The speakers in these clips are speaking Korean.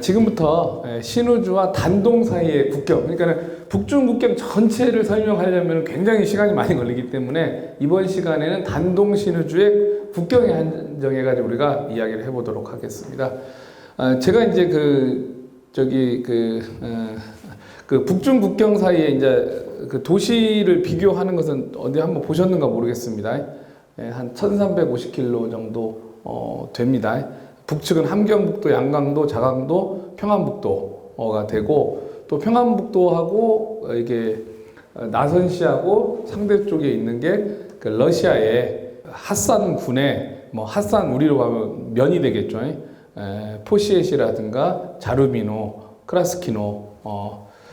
지금부터 신우주와 단동 사이의 국경, 그러니까 북중 국경 전체를 설명하려면 굉장히 시간이 많이 걸리기 때문에 이번 시간에는 단동 신우주의 국경에 한정해가지고 우리가 이야기를 해보도록 하겠습니다. 제가 이제 그 북중 국경 사이에 이제 그 도시를 비교하는 것은 어디 한번 보셨는가 모르겠습니다. 한 1350km 정도 됩니다. 북측은 함경북도, 양강도, 자강도, 평안북도가 되고, 또 평안북도하고 이게 나선시하고 상대 쪽에 있는 게 그 러시아의 핫산군의 핫산 우리로 가면 면이 되겠죠. 포시에시라든가 자루비노, 크라스키노,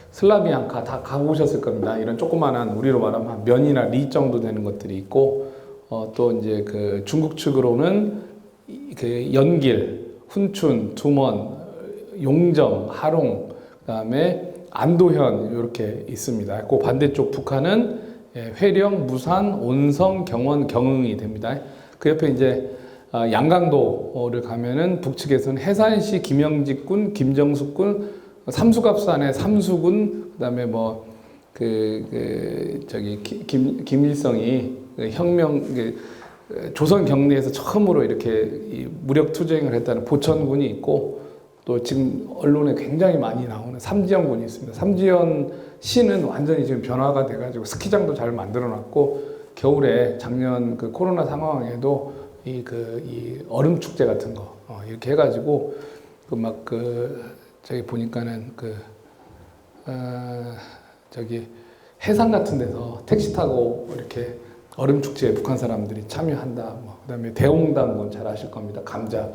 슬라비앙카 다 가보셨을 겁니다. 이런 조그만한 우리로 말하면 면이나 리 정도 되는 것들이 있고, 또 이제 그 중국 측으로는 그 연길, 훈춘, 두먼, 용정, 하롱, 그다음에 안도현 이렇게 있습니다. 그 반대쪽 북한은 회령, 무산, 온성, 경원, 경흥이 됩니다. 그 옆에 이제 양강도를 가면은 북측에서는 해산시 김영직군, 김정숙군, 삼수갑산의 삼수군, 그다음에 김일성이 혁명 조선 경내에서 처음으로 이렇게 무력 투쟁을 했다는 보천군이 있고, 또 지금 언론에 굉장히 많이 나오는 삼지연군이 있습니다. 삼지연 시는 완전히 지금 변화가 돼가지고 스키장도 잘 만들어놨고, 겨울에 작년 그 코로나 상황에도 이 얼음 축제 같은 거 이렇게 해가지고 저기 보니까는 해상 같은 데서 택시 타고 이렇게 얼음 축제에 북한 사람들이 참여한다. 그다음에 대홍당군 잘 아실 겁니다. 감자.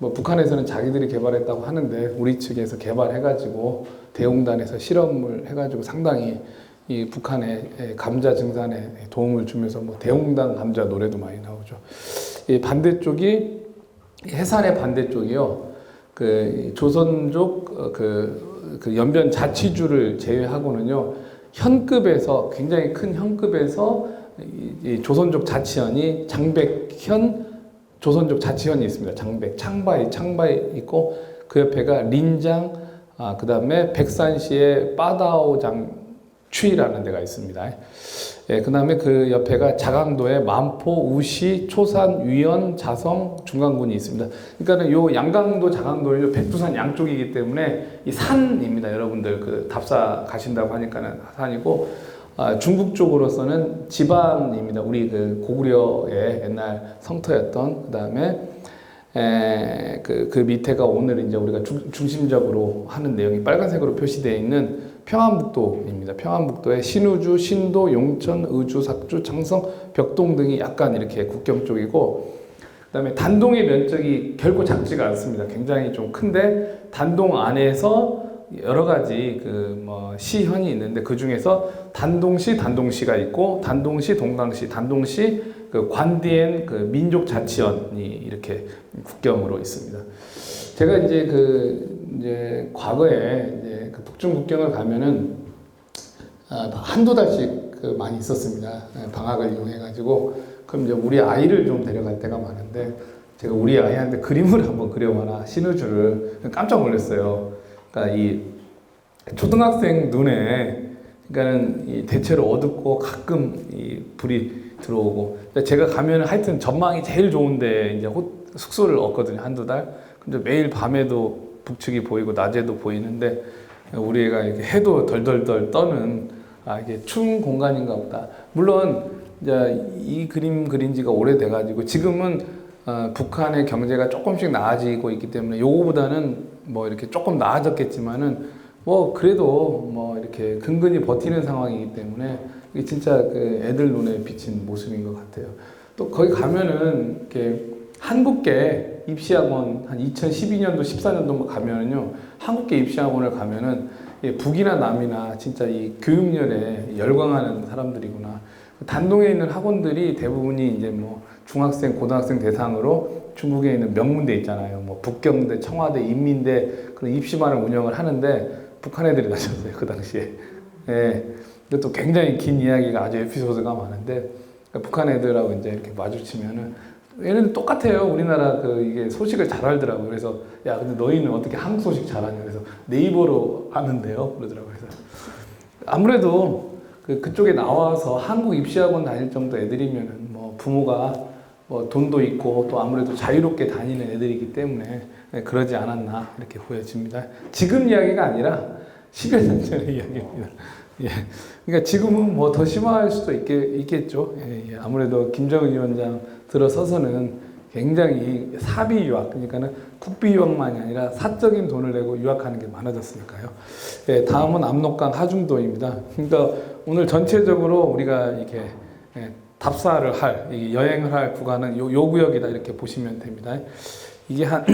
북한에서는 자기들이 개발했다고 하는데 우리 측에서 개발해가지고 대홍단에서 실험을 해가지고 상당히 이 북한의 감자 증산에 도움을 주면서 대홍당 감자 노래도 많이 나오죠. 이 반대쪽이 해산의 반대쪽이요. 그 조선족 그 연변 자치주를 제외하고는요, 현급에서 굉장히 큰 현급에서 이 조선족 자치현이 장백현 조선족 자치현이 있습니다. 장백, 창바이 있고, 그 옆에가 린장, 그 다음에 백산시의 빠다오장 취라는 데가 있습니다. 그 다음에 그 옆에가 자강도의 만포, 우시, 초산, 위원, 자성, 중강군이 있습니다. 그러니까 요 양강도, 자강도는 백두산 양쪽이기 때문에 이 산입니다. 여러분들 그 답사 가신다고 하니까는 산이고, 중국 쪽으로서는 지방입니다. 우리 그 고구려의 옛날 성터였던, 그 다음에 그 밑에가 오늘 이제 우리가 중심적으로 하는 내용이 빨간색으로 표시되어 있는 평안북도입니다. 평안북도에 신우주, 신도, 용천, 의주, 삭주, 창성, 벽동 등이 약간 이렇게 국경 쪽이고, 그 다음에 단동의 면적이 결코 작지가 않습니다. 굉장히 좀 큰데, 단동 안에서 여러 가지 시현이 있는데, 그 중에서 단동시가 있고, 단동시, 동강시, 단동시, 그 관디엔 그 민족자치원이 이렇게 국경으로 있습니다. 제가 이제 과거에 이제 그 북중 국경을 가면은 한두 달씩 많이 있었습니다. 방학을 이용해가지고. 그럼 이제 우리 아이를 좀 데려갈 때가 많은데, 제가 우리 아이한테 그림을 한번 그려봐라, 신우주를. 깜짝 놀랐어요. 그러니까 이 초등학생 눈에, 그러니까는 이 대체로 어둡고 가끔 이 불이 들어오고, 제가 가면은 하여튼 전망이 제일 좋은데 이제 숙소를 얻거든요. 한두 달. 근데 매일 밤에도 북측이 보이고 낮에도 보이는데, 우리 애가 이렇게 해도 덜덜덜 떠는, 이게 추운 공간인가 보다. 물론 이제 이 그림 그린 지가 오래돼가지고 지금은 북한의 경제가 조금씩 나아지고 있기 때문에 요거보다는 이렇게 조금 나아졌겠지만은 그래도 이렇게 근근히 버티는 상황이기 때문에 이게 진짜 그 애들 눈에 비친 모습인 것 같아요. 또 거기 가면은 이렇게 한국계 입시학원 한 2012년도 14년도 가면은요, 한국계 입시학원을 가면은 북이나 남이나 진짜 이 교육열에 열광하는 사람들이구나. 단동에 있는 학원들이 대부분이 이제 중학생, 고등학생 대상으로 중국에 있는 명문대 있잖아요. 북경대, 청와대, 인민대 그런 입시반을 운영을 하는데 북한 애들이 다녔어요, 그 당시에. 이것도 굉장히 긴 이야기가 아주 에피소드가 많은데, 북한 애들하고 이제 이렇게 마주치면은 얘는 똑같아요. 우리나라 이게 소식을 잘 알더라고요. 그래서 야, 근데 너희는 어떻게 한국 소식 잘하냐? 그래서 네이버로 아는데요. 그러더라고요. 그래서 아무래도 그쪽에 나와서 한국 입시학원 다닐 정도 애들이면은 뭐 부모가 뭐 돈도 있고 또 아무래도 자유롭게 다니는 애들이기 때문에 그러지 않았나 이렇게 보여집니다. 지금 이야기가 아니라 10여 년 전의 이야기입니다. 예. 그러니까 지금은 뭐 더 심할 수도 있겠죠. 예. 아무래도 김정은 위원장 들어서서는 굉장히 사비 유학, 그러니까는 국비 유학만이 아니라 사적인 돈을 내고 유학하는 게 많아졌으니까요. 예. 다음은 압록강 하중도입니다. 그러니까 오늘 전체적으로 우리가 이렇게 답사를 할, 여행을 할 구간은 요 구역이다 이렇게 보시면 됩니다. 이게 한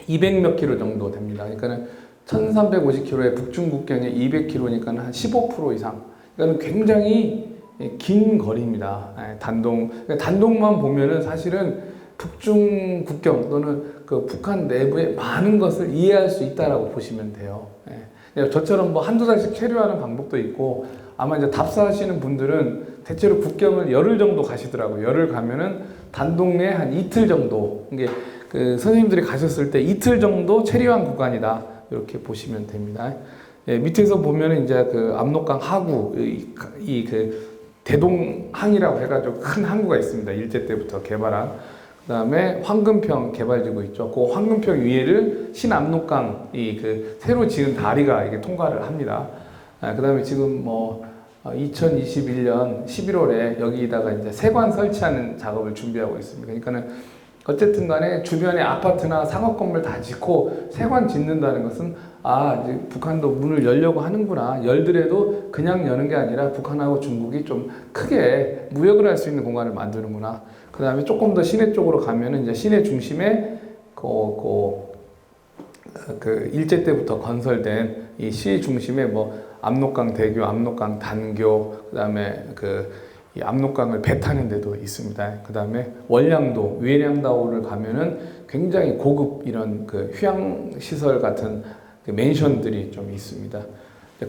200몇 킬로 정도 됩니다. 그러니까는 1350km의 북중 국경에 200km니까 한 15% 이상. 그러니까 굉장히 긴 거리입니다. 단동만 보면은 사실은 북중 국경 또는 그 북한 내부의 많은 것을 이해할 수 있다라고 보시면 돼요. 저처럼 뭐 한두 달씩 체류하는 방법도 있고 아마 이제 답사하시는 분들은 대체로 국경을 열흘 정도 가시더라고요. 열흘 가면은 단동 내 한 이틀 정도. 이게 그 선생님들이 가셨을 때 이틀 정도 체류한 구간이다. 이렇게 보시면 됩니다. 예, 밑에서 보면은 이제 그 압록강 하구, 그 대동항이라고 해가지고 큰 항구가 있습니다. 일제 때부터 개발한. 그 다음에 황금평 개발지구 있죠. 그 황금평 위에를 신압록강, 그 새로 지은 다리가 이게 통과를 합니다. 그 다음에 지금 뭐 2021년 11월에 여기다가 이제 세관 설치하는 작업을 준비하고 있습니다. 그러니까는 어쨌든 간에 주변에 아파트나 상업 건물 다 짓고 세관 짓는다는 것은 이제 북한도 문을 열려고 하는구나. 열더라도 그냥 여는 게 아니라 북한하고 중국이 좀 크게 무역을 할 수 있는 공간을 만드는구나. 그 다음에 조금 더 시내 쪽으로 가면은 이제 시내 중심에 그 일제 때부터 건설된 이 시 중심에 뭐 압록강 대교, 압록강 단교, 그 다음에 이 압록강을 배 타는 데도 있습니다. 그 다음에 월량도, 외량다오를 가면은 굉장히 고급 이런 그 휴양시설 같은 그 맨션들이 좀 있습니다.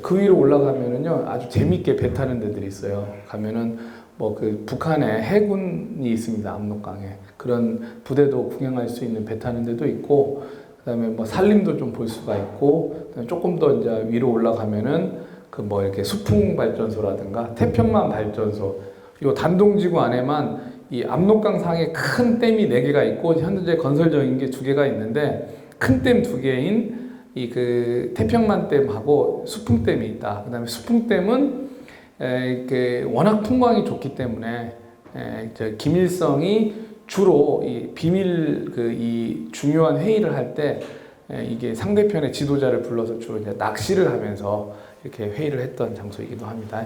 그 위로 올라가면은요, 아주 재밌게 배 타는 데들이 있어요. 가면은 뭐 그 북한의 해군이 있습니다. 압록강에. 그런 부대도 구경할 수 있는 배 타는 데도 있고, 그 다음에 뭐 산림도 좀 볼 수가 있고, 조금 더 이제 위로 올라가면은 그 뭐 이렇게 수풍 발전소라든가 태평만 발전소, 이 단동지구 안에만 이 압록강 상에 큰 댐이 4개가 있고 현재 건설 중인 게 2개가 있는데 큰 댐 2개인 이 그 태평만 댐하고 수풍댐이 있다. 그다음에 수풍댐은 워낙 풍광이 좋기 때문에 김일성이 주로 이 비밀 이 중요한 회의를 할 때 이게 상대편의 지도자를 불러서 주로 이제 낚시를 하면서 이렇게 회의를 했던 장소이기도 합니다.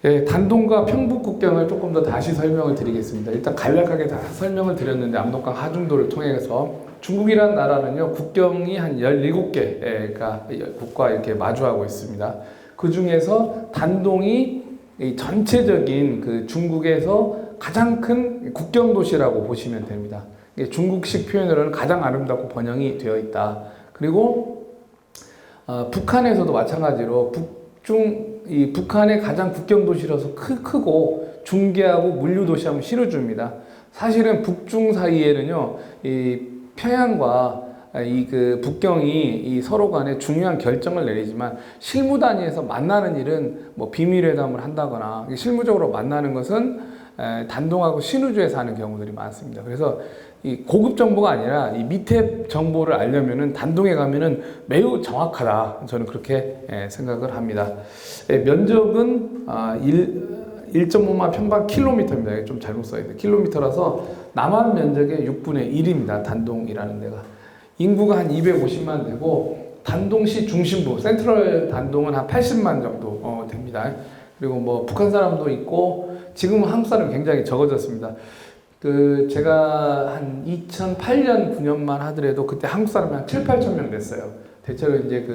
예, 단동과 평북 국경을 조금 더 다시 설명을 드리겠습니다. 일단 간략하게 다 설명을 드렸는데 압록강 하중도를 통해서 중국이라는 나라는요 국경이 한 17개가 국가 이렇게 마주하고 있습니다. 그 중에서 단동이 전체적인 그 중국에서 가장 큰 국경 도시라고 보시면 됩니다. 중국식 표현으로는 가장 아름답고 번영이 되어 있다. 그리고 북한에서도 마찬가지로 북한의 가장 국경 도시라서 크고 중개하고 물류 도시하면 시르주입니다. 사실은 북중 사이에는요, 이 평양과 그 북경이 서로 간에 중요한 결정을 내리지만 실무 단위에서 만나는 일은 뭐 비밀회담을 한다거나 실무적으로 만나는 것은 단동하고 신우주에서 하는 경우들이 많습니다. 그래서 이 고급 정보가 아니라 이 밑에 정보를 알려면은 단동에 가면은 매우 정확하다. 저는 그렇게 생각을 합니다. 면적은 1.5만 평방 킬로미터입니다. 좀 잘못 써있네요. 킬로미터라서 남한 면적의 6분의 1입니다. 단동이라는 데가. 인구가 한 250만 되고 단동시 중심부, 센트럴 단동은 한 80만 정도 됩니다. 그리고 뭐 북한 사람도 있고 지금은 한국 사람이 굉장히 적어졌습니다. 제가 한 2008년, 9년만 하더라도 그때 한국 사람이 한 7, 8천 명 됐어요. 대체로 이제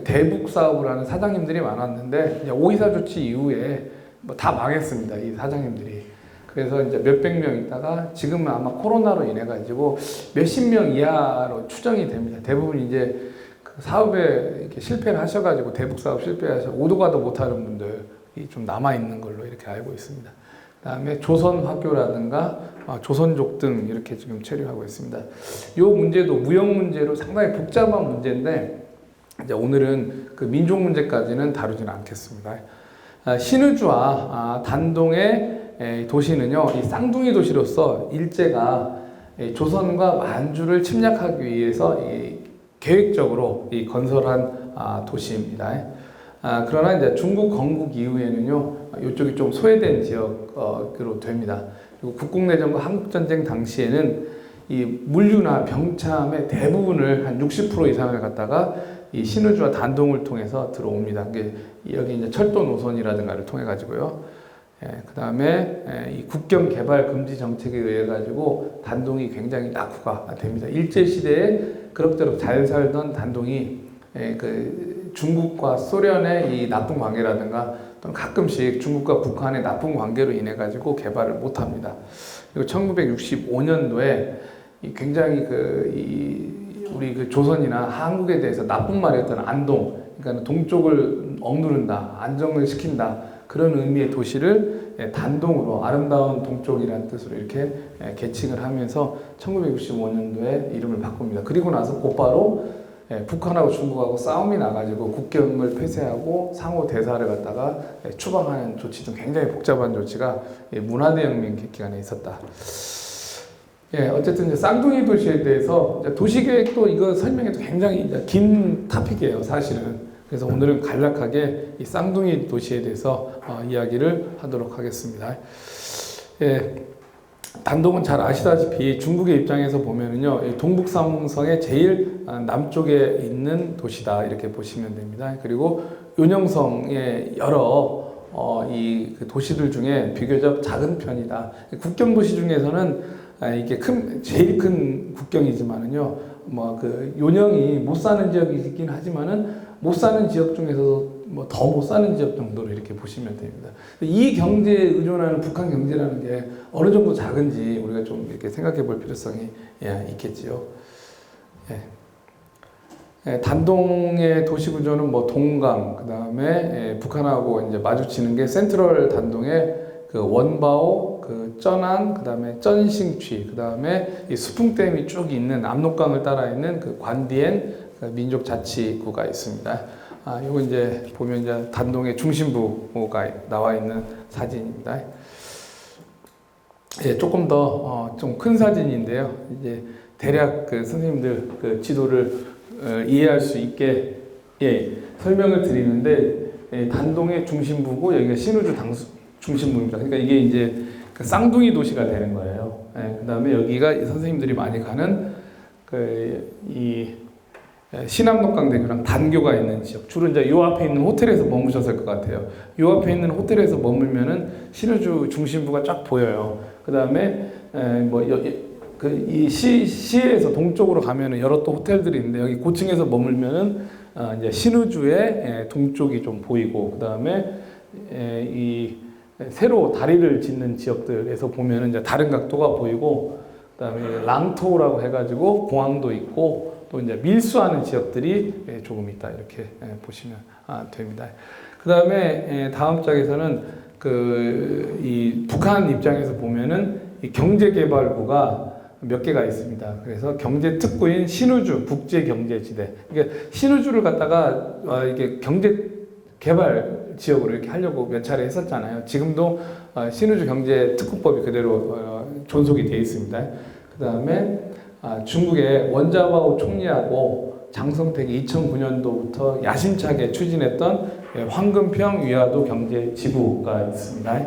대북 사업을 하는 사장님들이 많았는데, 오이사 조치 이후에 뭐 다 망했습니다. 이 사장님들이. 그래서 이제 몇백 명 있다가 지금은 아마 코로나로 인해가지고 몇십 명 이하로 추정이 됩니다. 대부분 이제 그 사업에 이렇게 실패를 하셔가지고 대북 사업 실패하셔 오도 가도 못하는 분들이 좀 남아있는 걸로 이렇게 알고 있습니다. 그다음에 조선화교라든가 조선족 등 이렇게 지금 체류하고 있습니다. 이 문제도 무역 문제로 상당히 복잡한 문제인데 이제 오늘은 그 민족 문제까지는 다루지는 않겠습니다. 신의주와 단동의 도시는요, 이 쌍둥이 도시로서 일제가 조선과 만주를 침략하기 위해서 계획적으로 건설한 도시입니다. 그러나 이제 중국 건국 이후에는요, 이쪽이 좀 소외된 지역으로 됩니다. 그리고 국共내전과 한국전쟁 당시에는 이 물류나 병참의 대부분을 한 60% 이상을 갖다가 이 신의주와 단동을 통해서 들어옵니다. 여기 이제 철도 노선이라든가를 통해 가지고요. 그 다음에 이 국경 개발 금지 정책에 의해 가지고 단동이 굉장히 낙후가 됩니다. 일제 시대에 그럭저럭 잘 살던 단동이 그 중국과 소련의 이 나쁜 관계라든가 또는 가끔씩 중국과 북한의 나쁜 관계로 인해 가지고 개발을 못합니다. 그리고 1965년도에 굉장히 우리 그 조선이나 한국에 대해서 나쁜 말이었던 안동, 그러니까 동쪽을 억누른다, 안정을 시킨다 그런 의미의 도시를 단동으로 아름다운 동쪽이라는 뜻으로 이렇게 개칭을 하면서 1965년도에 이름을 바꿉니다. 그리고 나서 곧바로 북한하고 중국하고 싸움이 나가지고 국경을 폐쇄하고 상호 대사를 갖다가 추방하는 조치 등 굉장히 복잡한 조치가 문화대혁명 기간에 있었다. 어쨌든 이제 쌍둥이 도시에 대해서 도시계획도 이거 설명해도 굉장히 긴 토픽이에요, 사실은. 그래서 오늘은 간략하게 이 쌍둥이 도시에 대해서 이야기를 하도록 하겠습니다. 단동은 잘 아시다시피 중국의 입장에서 보면은요, 동북삼성의 제일 남쪽에 있는 도시다 이렇게 보시면 됩니다. 그리고 윤영성의 여러 그 도시들 중에 비교적 작은 편이다. 국경 도시 중에서는 이게 제일 큰 국경이지만은요, 그 요령이 못 사는 지역이긴 하지만은 못 사는 지역 중에서도 더 못 사는 지역 정도로 이렇게 보시면 됩니다. 이 경제에 의존하는 북한 경제라는 게 어느 정도 작은지 우리가 좀 이렇게 생각해 볼 필요성이 있겠지요. 단동의 도시 구조는 동강, 그 다음에 북한하고 이제 마주치는 게 센트럴 단동의 그 원바오, 그 쩐안, 그 다음에 쩐싱취, 그 다음에 이 수풍댐이 쭉 있는 압록강을 따라 있는 그 관디엔 민족자치구가 있습니다. 요거 이제 보면 이제 단동의 중심부가 나와 있는 사진입니다. 조금 더 좀 큰 사진인데요. 이제 대략 그 선생님들 그 지도를 이해할 수 있게 설명을 드리는데 단동의 중심부고 여기가 신의주 중심부입니다. 그러니까 이게 이제 그 쌍둥이 도시가 되는 거예요. 그 다음에 여기가 선생님들이 많이 가는 신암록강대교랑 단교가 있는 지역. 주로 이제 요 앞에 있는 호텔에서 머무셨을 것 같아요. 요 앞에 있는 호텔에서 머물면은 신의주 중심부가 쫙 보여요. 그 다음에 이 시에서 동쪽으로 가면은 여러 또 호텔들이 있는데 여기 고층에서 머물면은 이제 신의주의 동쪽이 좀 보이고, 그 다음에 이 새로 다리를 짓는 지역들에서 보면은 이제 다른 각도가 보이고, 그다음에 랑토라고 해가지고 공항도 있고 또 이제 밀수하는 지역들이 조금 있다 이렇게 보시면 됩니다. 그다음에 다음 장에서는 이 북한 입장에서 보면은 이 경제개발구가 몇 개가 있습니다. 그래서 경제특구인 신의주 국제경제지대. 그러니까 신의주를 갖다가 이게 경제개발 지역으로 이렇게 하려고 몇 차례 했었잖아요. 지금도 신의주 경제특구법이 그대로 존속이 되어 있습니다. 그 다음에 중국의 원자바오 총리하고 장성택이 2009년도부터 야심차게 추진했던 황금평 위화도 경제지구가 있습니다.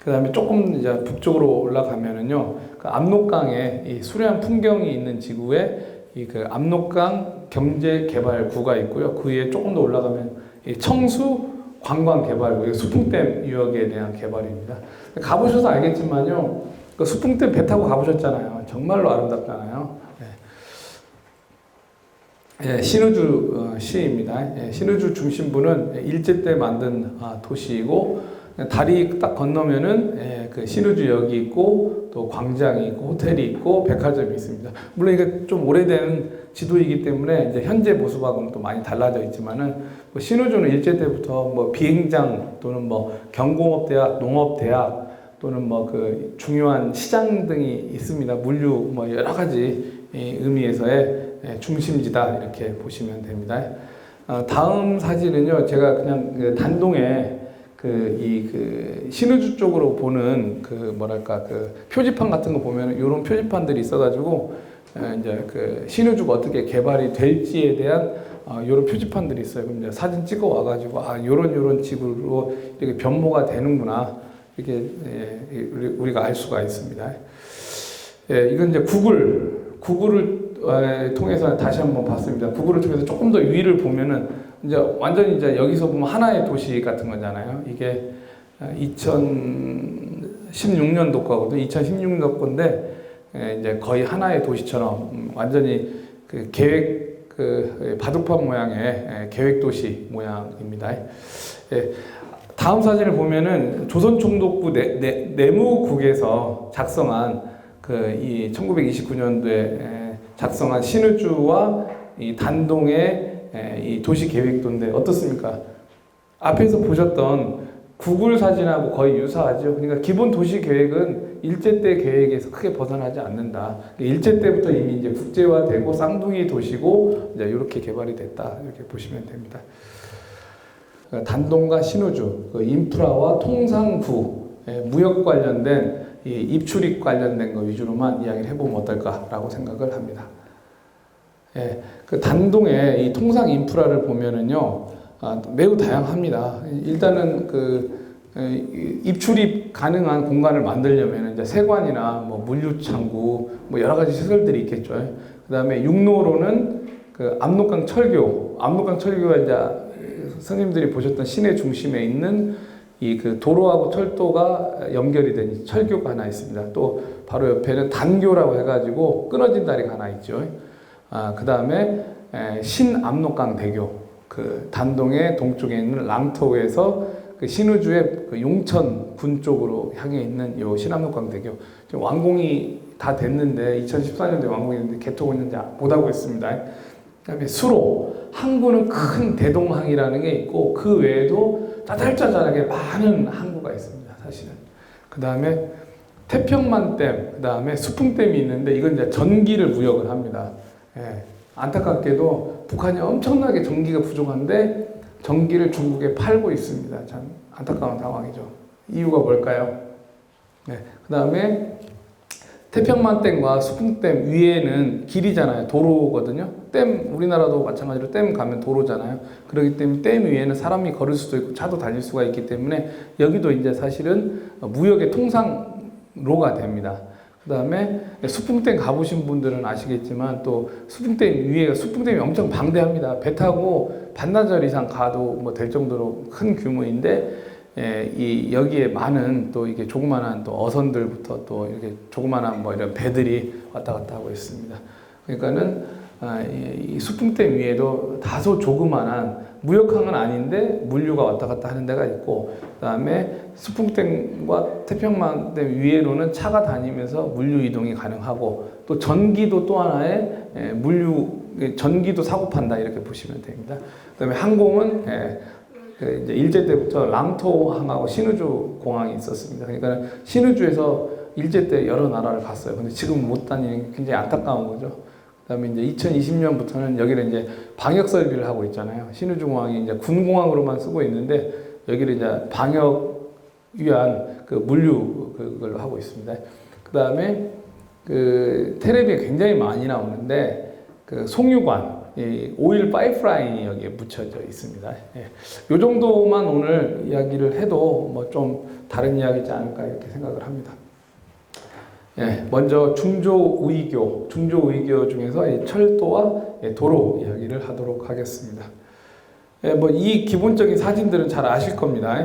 그 다음에 조금 이제 북쪽으로 올라가면은요, 그 압록강에 이 수려한 풍경이 있는 지구에 그 압록강 경제개발구가 있고요. 그 위에 조금 더 올라가면 이 청수 관광개발구, 수풍댐 유역에 대한 개발입니다. 가보셔서 알겠지만요, 그 수풍댐 배 타고 가보셨잖아요. 정말로 아름답잖아요. 신의주 시입니다. 신의주 중심부는 일제 때 만든 도시이고, 다리 딱 건너면은 그 신의주역이 있고 또 광장이 있고 호텔이 있고 백화점이 있습니다. 물론 이게 좀 오래된 지도이기 때문에 이제 현재 모습하고는 또 많이 달라져 있지만은 신의주는 일제 때부터 비행장 또는 경공업대학, 농업대학 또는 뭐 그 중요한 시장 등이 있습니다. 물류 뭐 여러 가지 의미에서의 중심지다 이렇게 보시면 됩니다. 다음 사진은요, 제가 그냥 그 단동에 그 신의주 쪽으로 보는 그 뭐랄까 그 표지판 같은 거 보면 이런 표지판들이 있어가지고 이제 그 신의주가 어떻게 개발이 될지에 대한 이런 표지판들이 있어요. 그럼 이제 사진 찍어 와가지고 요런 식으로 이렇게 변모가 되는구나 이렇게 우리가 알 수가 있습니다. 이건 이제 구글을 통해서 다시 한번 봤습니다. 구글을 통해서 조금 더 위를 보면은 이제 완전히 이제 여기서 보면 하나의 도시 같은 거잖아요. 이게 2016년도 거거든요. 2016년도 건데 이제 거의 하나의 도시처럼 완전히 그 계획 바둑판 모양의 계획 도시 모양입니다. 다음 사진을 보면은 조선총독부 내무국에서 작성한 이 1929년도에 작성한 신의주와 이 단동의 이 도시 계획도인데 어떻습니까? 앞에서 보셨던 구글 사진하고 거의 유사하죠. 그러니까 기본 도시 계획은 일제 때 계획에서 크게 벗어나지 않는다. 일제 때부터 이미 이제 국제화되고 쌍둥이 도시고 이제 이렇게 개발이 됐다. 이렇게 보시면 됩니다. 단동과 신의주, 인프라와 통상부, 무역 관련된 입출입 관련된 거 위주로만 이야기를 해보면 어떨까라고 생각을 합니다. 그 단동의 이 통상 인프라를 보면은요, 매우 다양합니다. 일단은 입출입 가능한 공간을 만들려면 이제 세관이나 뭐 물류창구, 뭐 여러 가지 시설들이 있겠죠. 그 다음에 육로로는 그 압록강 철교가 이제 선생님들이 보셨던 시내 중심에 있는 이 그 도로하고 철도가 연결이 된 철교가 하나 있습니다. 또 바로 옆에는 단교라고 해가지고 끊어진 다리가 하나 있죠. 그 다음에 신압록강 대교, 그 단동의 동쪽에 있는 랑터우에서 그 신의주의 그 용천군 쪽으로 향해 있는 요 신압록강 대교. 지금 완공이 다 됐는데 2014년도에 완공했는데 개통은 이제 못하고 있습니다. 그다음에 수로, 항구는 큰 대동항이라는 게 있고 그 외에도 짜잘짜잘하게 많은 항구가 있습니다. 사실은. 그 다음에 태평만댐, 그 다음에 수풍댐이 있는데 이건 이제 전기를 무역을 합니다. 안타깝게도 북한이 엄청나게 전기가 부족한데 전기를 중국에 팔고 있습니다. 참 안타까운 상황이죠. 이유가 뭘까요? 그 다음에 태평만댐과 수풍댐 위에는 길이잖아요. 도로거든요. 댐, 우리나라도 마찬가지로 댐 가면 도로잖아요. 그렇기 때문에 댐 위에는 사람이 걸을 수도 있고 차도 달릴 수가 있기 때문에 여기도 이제 사실은 무역의 통상로가 됩니다. 그 다음에 수풍댐 가보신 분들은 아시겠지만 또 수풍댐이 엄청 방대합니다. 배 타고 반나절 이상 가도 뭐 될 정도로 큰 규모인데 여기에 많은 또 이게 조그만한 또 어선들부터 또 이렇게 조그만한 뭐 이런 배들이 왔다 갔다 하고 있습니다. 그러니까는 이 수풍댐 위에도 다소 조그만한 무역항은 아닌데 물류가 왔다 갔다 하는 데가 있고, 그다음에 수풍댐과 태평만댐 위에로는 차가 다니면서 물류 이동이 가능하고, 또 전기도 또 하나의 전기도 사고 판다 이렇게 보시면 됩니다. 그다음에 항공은 이제 일제 때부터 랑토항하고 신의주 공항이 있었습니다. 그러니까 신의주에서 일제 때 여러 나라를 갔어요. 근데 지금 못 다니는 게 굉장히 안타까운 거죠. 그다음에 이제 2020년부터는 여기를 이제 방역 설비를 하고 있잖아요. 신의주 공항이 이제 군공항으로만 쓰고 있는데 여기를 이제 방역 위한 그 물류 그걸로 하고 있습니다. 그다음에 그 텔레비에 굉장히 많이 나오는데 그 송유관, 이 오일 파이프라인이 여기에 묻혀져 있습니다. 이 정도만 오늘 이야기를 해도 뭐 좀 다른 이야기지 않을까 이렇게 생각을 합니다. 먼저 중조우이교 중에서 이 철도와 도로 이야기를 하도록 하겠습니다. 뭐 이 기본적인 사진들은 잘 아실 겁니다.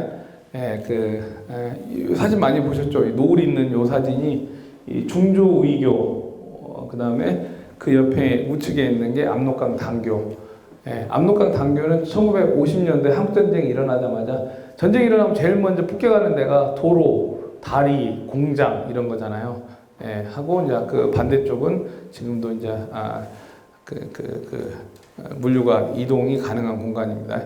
이 사진 많이 보셨죠? 노을 있는 이 사진이 이 중조우이교, 그 다음에 그 옆에 우측에 있는 게 압록강 단교. 압록강 단교는 1950년대 한국전쟁이 일어나자마자, 전쟁이 일어나면 제일 먼저 폭격하는 데가 도로, 다리, 공장 이런 거잖아요. 하고 이제 그 반대쪽은 지금도 이제 물류가 이동이 가능한 공간입니다.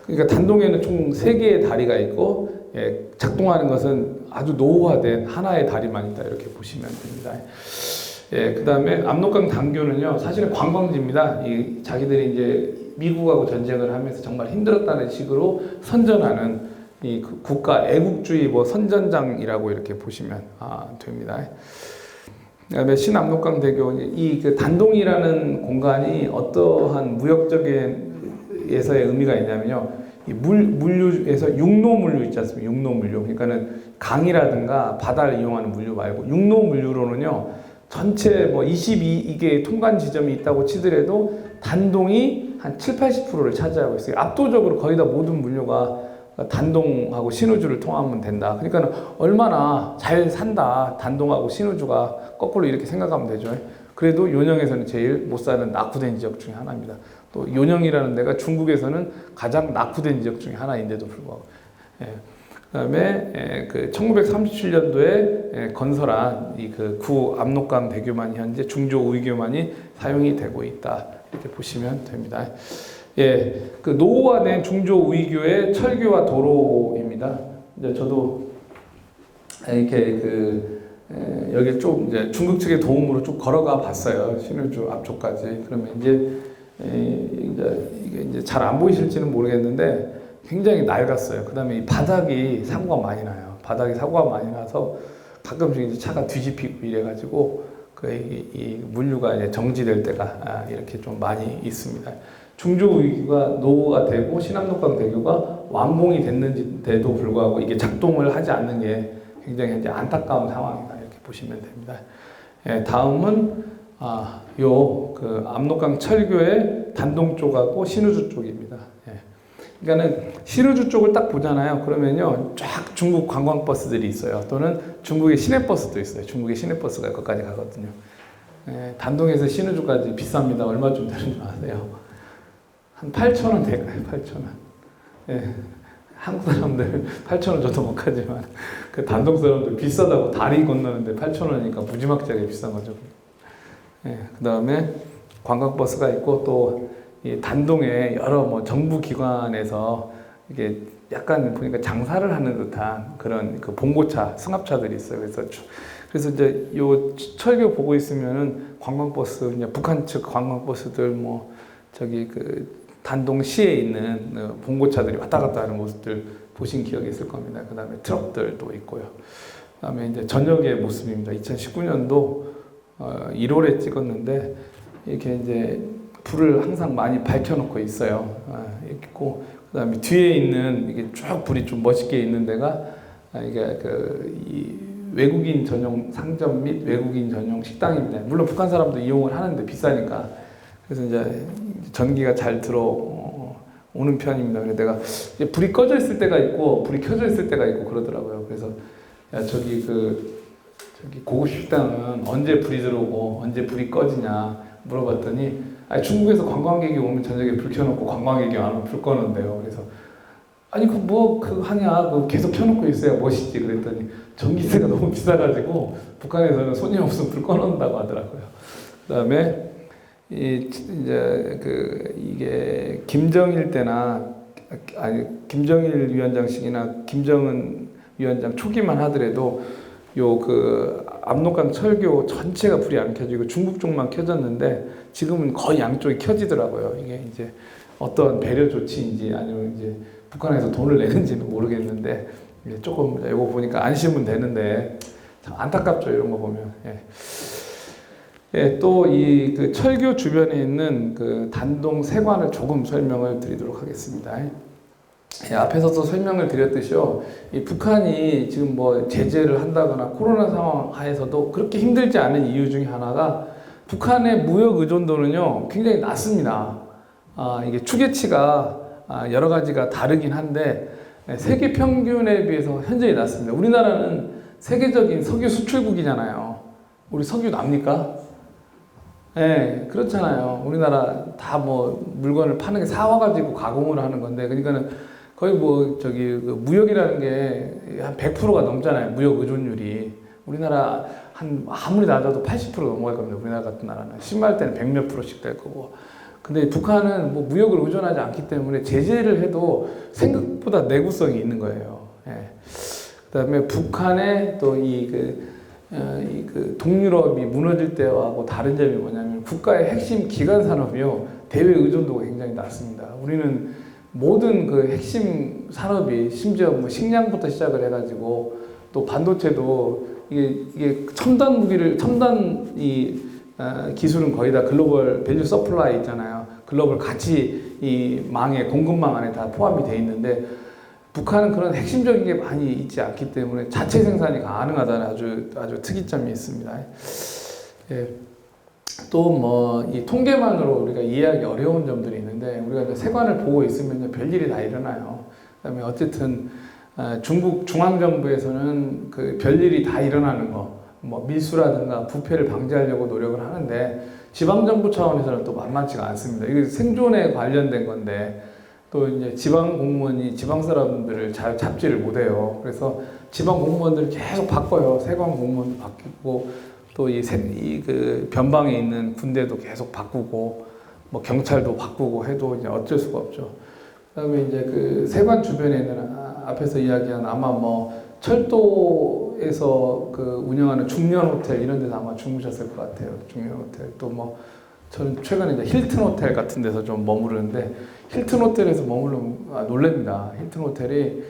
그러니까 단동에는 총 3개의 다리가 있고 작동하는 것은 아주 노후화된 하나의 다리만 있다 이렇게 보시면 됩니다. 그 다음에 압록강 단교는요 사실은 관광지입니다. 자기들이 이제 미국하고 전쟁을 하면서 정말 힘들었다는 식으로 선전하는 이 국가 애국주의 뭐 선전장이라고 이렇게 보시면 됩니다. 그다음에 신압록강 대교 그 단동이라는 공간이 어떠한 무역적인에서의 의미가 있냐면요. 이 물류에서 육로 물류 있지 않습니까? 육로 물류. 그러니까는 강이라든가 바다를 이용하는 물류 말고 육로 물류로는요. 전체 뭐 22개의 통관 지점이 있다고 치더라도 단동이 한 70~80%를 차지하고 있어요. 압도적으로 거의 다 모든 물류가 단동하고 신우주를 통하면 된다. 그러니까 얼마나 잘 산다. 단동하고 신우주가 거꾸로 이렇게 생각하면 되죠. 그래도 요령에서는 제일 못 사는 낙후된 지역 중에 하나입니다. 또 요령이라는 데가 중국에서는 가장 낙후된 지역 중에 하나인데도 불구하고. 그다음에 그 1937년도에 건설한 이 그 구 압록강 대교만이 현재 중조 우이교만이 사용이 되고 있다. 이렇게 보시면 됩니다. 그 노후화된 중조 우이교의 철교와 도로입니다. 이제 저도 이렇게 여기 좀 이제 중국 측의 도움으로 쭉 걸어가 봤어요. 신우주 앞쪽까지. 그러면 이게 이제 잘 안 보이실지는 모르겠는데 굉장히 낡았어요. 그다음에 이 바닥이 사고가 많이 나요. 바닥이 사고가 많이 나서 가끔씩 이제 차가 뒤집히고 이래가지고 이 물류가 이제 정지될 때가 이렇게 좀 많이 있습니다. 중조 우이교가 노후가 되고 신압록강 대교가 완공이 됐는데도 불구하고 이게 작동을 하지 않는 게 굉장히 이제 안타까운 상황이다 이렇게 보시면 됩니다. 다음은 그 압록강 철교의 단동 쪽하고 신우주 쪽입니다. 그러니까는 신우주 쪽을 딱 보잖아요. 그러면요 쫙 중국 관광버스들이 있어요. 또는 중국의 시내버스도 있어요. 중국의 시내버스가 거기까지 가거든요. 단동에서 신우주까지 비쌉니다. 얼마쯤 되는 줄 아세요? 한 8,000원 될까요? 8,000원. 한국 사람들 8,000원 줘도 못 가지만 그 단동 사람들 비싸다고 다리 건너는데 8,000원이니까 무지막지하게 비싼 거죠. 그 다음에 관광버스가 있고 또 이 단동에 여러 뭐 정부 기관에서 이게 약간 보니까 장사를 하는 듯한 그런 그 봉고차, 승합차들이 있어요. 그래서 이제 요 철교 보고 있으면은 관광버스, 이제 북한 측 관광버스들 뭐 저기 그 단동시에 있는 봉고차들이 왔다 갔다 하는 모습들 보신 기억이 있을 겁니다. 그 다음에 트럭들도 있고요. 그 다음에 이제 저녁의 모습입니다. 2019년도 1월에 찍었는데 이렇게 이제 불을 항상 많이 밝혀놓고 있어요. 이렇게 있고 그 다음에 뒤에 있는 이게 쭉 불이 좀 멋있게 있는 데가 이게 이 외국인 전용 상점 및 외국인 전용 식당입니다. 물론 북한 사람도 이용을 하는데 비싸니까. 그래서 이제 전기가 잘 들어오는 편입니다. 그래서 내가 이제 불이 꺼져 있을 때가 있고 불이 켜져 있을 때가 있고 그러더라고요. 그래서 야 저기 고급 식당은 언제 불이 들어오고 언제 불이 꺼지냐 물어봤더니 중국에서 관광객이 오면 저녁에 불 켜놓고 관광객이 안 오면 불 꺼는데요. 그래서 아니 하냐 계속 켜놓고 있어야 멋있지 그랬더니 전기세가 너무 비싸가지고 북한에서는 손님 없으면 불 꺼놓는다고 하더라고요. 그다음에 이게 김정일 때나 김정일 위원장식이나 김정은 위원장 초기만 하더라도 압록강 철교 전체가 불이 안 켜지고 중국 쪽만 켜졌는데 지금은 거의 양쪽이 켜지더라고요. 이게 이제 어떤 배려 조치인지 아니면 이제 북한에서 돈을 내는지는 모르겠는데 조금 이거 보니까 안심은 되는데 참 안타깝죠 이런 거 보면. 또 그 철교 주변에 있는 그 단동 세관을 조금 설명을 드리도록 하겠습니다. 앞에서도 설명을 드렸듯이요. 이 북한이 지금 뭐 제재를 한다거나 코로나 상황 하에서도 그렇게 힘들지 않은 이유 중에 하나가 북한의 무역 의존도는요 굉장히 낮습니다. 이게 추계치가 여러 가지가 다르긴 한데 세계 평균에 비해서 현저히 낮습니다. 우리나라는 세계적인 석유 수출국이잖아요. 우리 석유 납니까? 그렇잖아요. 우리나라 다 뭐 물건을 파는 게 사와가지고 가공을 하는 건데, 그러니까는 거의 무역이라는 게 한 100%가 넘잖아요. 무역 의존율이. 우리나라 아무리 낮아도 80% 넘어갈 겁니다. 우리나라 같은 나라는. 심할 때는 100몇 %씩 될 거고. 근데 북한은 뭐 무역을 의존하지 않기 때문에 제재를 해도 생각보다 내구성이 있는 거예요. 예. 그다음에 북한의 또 그 동유럽이 무너질 때하고 다른 점이 뭐냐면 국가의 핵심 기간 산업이요 대외 의존도가 굉장히 낮습니다. 우리는 모든 그 핵심 산업이 심지어 뭐 식량부터 시작을 해가지고 또 반도체도 이게 첨단 무기를 첨단 기술은 거의 다 글로벌 밸류 서플라이 있잖아요. 글로벌 가치 이 망에 공급망 안에 다 포함이 돼 있는데 북한은 그런 핵심적인 게 많이 있지 않기 때문에 자체 생산이 가능하다는 아주 특이점이 있습니다. 예. 또 뭐 이 통계만으로 우리가 이해하기 어려운 점들이 있는데 우리가 이제 세관을 보고 있으면 별일이 다 일어나요. 그다음에 어쨌든 중국 중앙정부에서는 그 별일이 다 일어나는 거, 뭐 밀수라든가 부패를 방지하려고 노력을 하는데 지방정부 차원에서는 또 만만치가 않습니다. 이게 생존에 관련된 건데 또 이제 지방 공무원이 지방 사람들을 잘 잡지를 못해요. 그래서 지방 공무원들을 계속 바꿔요. 세관 공무원도 바뀌고 또 그 변방에 있는 군대도 계속 바꾸고 뭐 경찰도 바꾸고 해도 이제 어쩔 수가 없죠. 그다음에 이제 그 세관 주변에 있는 앞에서 이야기한 아마 뭐 철도에서 그 운영하는 중년 호텔 이런 데서 아마 주무셨을 것 같아요. 중년 호텔 또 뭐 저는 최근에 이제 힐튼 호텔 같은 데서 좀 머무르는데 힐튼 호텔에서 머무르면 놀랍니다. 힐튼 호텔이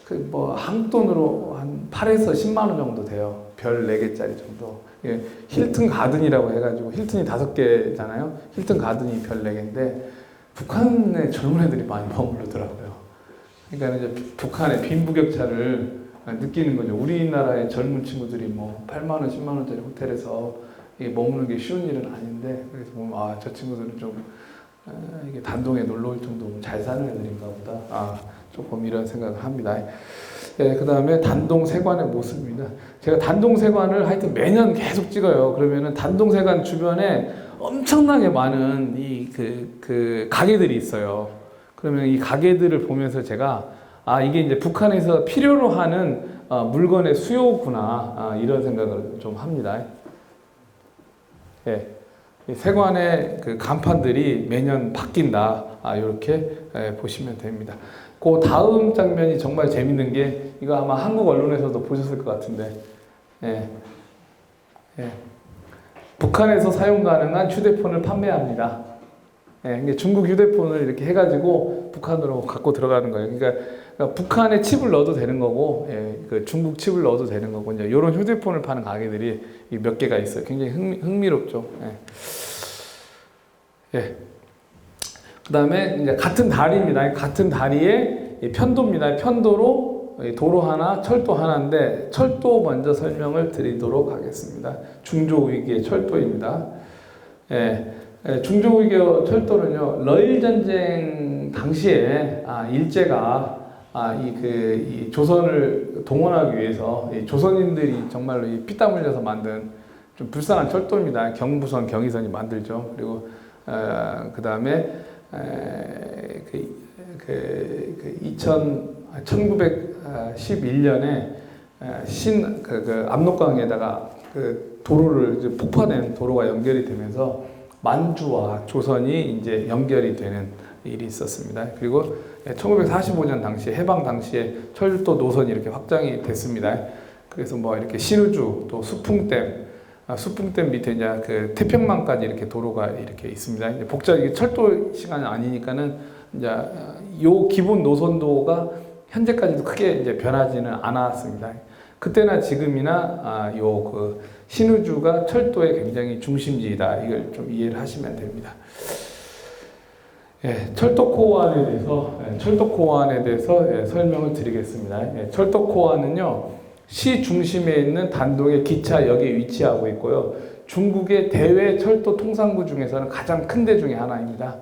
그 뭐 한국 돈으로 한 8에서 10만 원 정도 돼요. 별 4개짜리 정도. 예, 힐튼 가든이라고 해가지고 힐튼이 5개잖아요. 힐튼 가든이 별 4개인데 북한의 젊은 애들이 많이 머무르더라고요. 그러니까 이제 북한의 빈부격차를 느끼는 거죠. 우리나라의 젊은 친구들이 뭐 8만 원, 10만 원짜리 호텔에서 머무는 게 쉬운 일은 아닌데 그래서 보면 저 친구들은 좀 이게 단동에 놀러 올 정도로 잘 사는 애들인가 보다. 조금 이런 생각을 합니다. 예, 그 다음에 단동세관의 모습입니다. 제가 단동세관을 하여튼 매년 계속 찍어요. 그러면은 단동세관 주변에 엄청나게 많은 그 가게들이 있어요. 그러면 이 가게들을 보면서 제가 이게 이제 북한에서 필요로 하는 물건의 수요구나 이런 생각을 좀 합니다. 예, 세관의 그 간판들이 매년 바뀐다. 이렇게 보시면 됩니다. 그 다음 장면이 정말 재밌는 게 이거 아마 한국 언론에서도 보셨을 것 같은데 북한에서 사용 가능한 휴대폰을 판매합니다. 중국 휴대폰을 이렇게 해가지고 북한으로 갖고 들어가는 거예요. 그러니까 북한에 칩을 넣어도 되는 거고 그 중국 칩을 넣어도 되는 거고 이제 이런 휴대폰을 파는 가게들이 몇 개가 있어요. 굉장히 흥미롭죠. 그 다음에 이제 같은 다리입니다. 같은 다리에 편도입니다. 편도로 도로 하나, 철도 하나인데 철도 먼저 설명을 드리도록 하겠습니다. 중조위기의 철도입니다. 중조위기의 철도는요, 러일 전쟁 당시에 일제가 이 조선을 동원하기 위해서 조선인들이 정말로 이 피땀 흘려서 만든 좀 불쌍한 철도입니다. 경부선, 경의선이 만들죠. 그리고 그 다음에 1911년에 압록강에다가 그 도로를 이제 폭파된 도로가 연결이 되면서 만주와 조선이 이제 연결이 되는 일이 있었습니다. 그리고 1945년 당시에 해방 당시에 철도 노선이 이렇게 확장이 됐습니다. 그래서 뭐 이렇게 신의주 또 수풍댐 밑에 이제 그 태평만까지 이렇게 도로가 이렇게 있습니다. 이제 이게 철도 시간이 아니니까는 이제 요 기본 노선도가 현재까지도 크게 이제 변하지는 않았습니다. 그때나 지금이나 그 신의주가 철도의 굉장히 중심지이다. 이걸 좀 이해를 하시면 됩니다. 철도코안에 대해서 설명을 드리겠습니다. 철도코안은요. 시 중심에 있는 단동의 기차역에 위치하고 있고요. 중국의 대외 철도 통상구 중에서는 가장 큰 데 중에 하나입니다.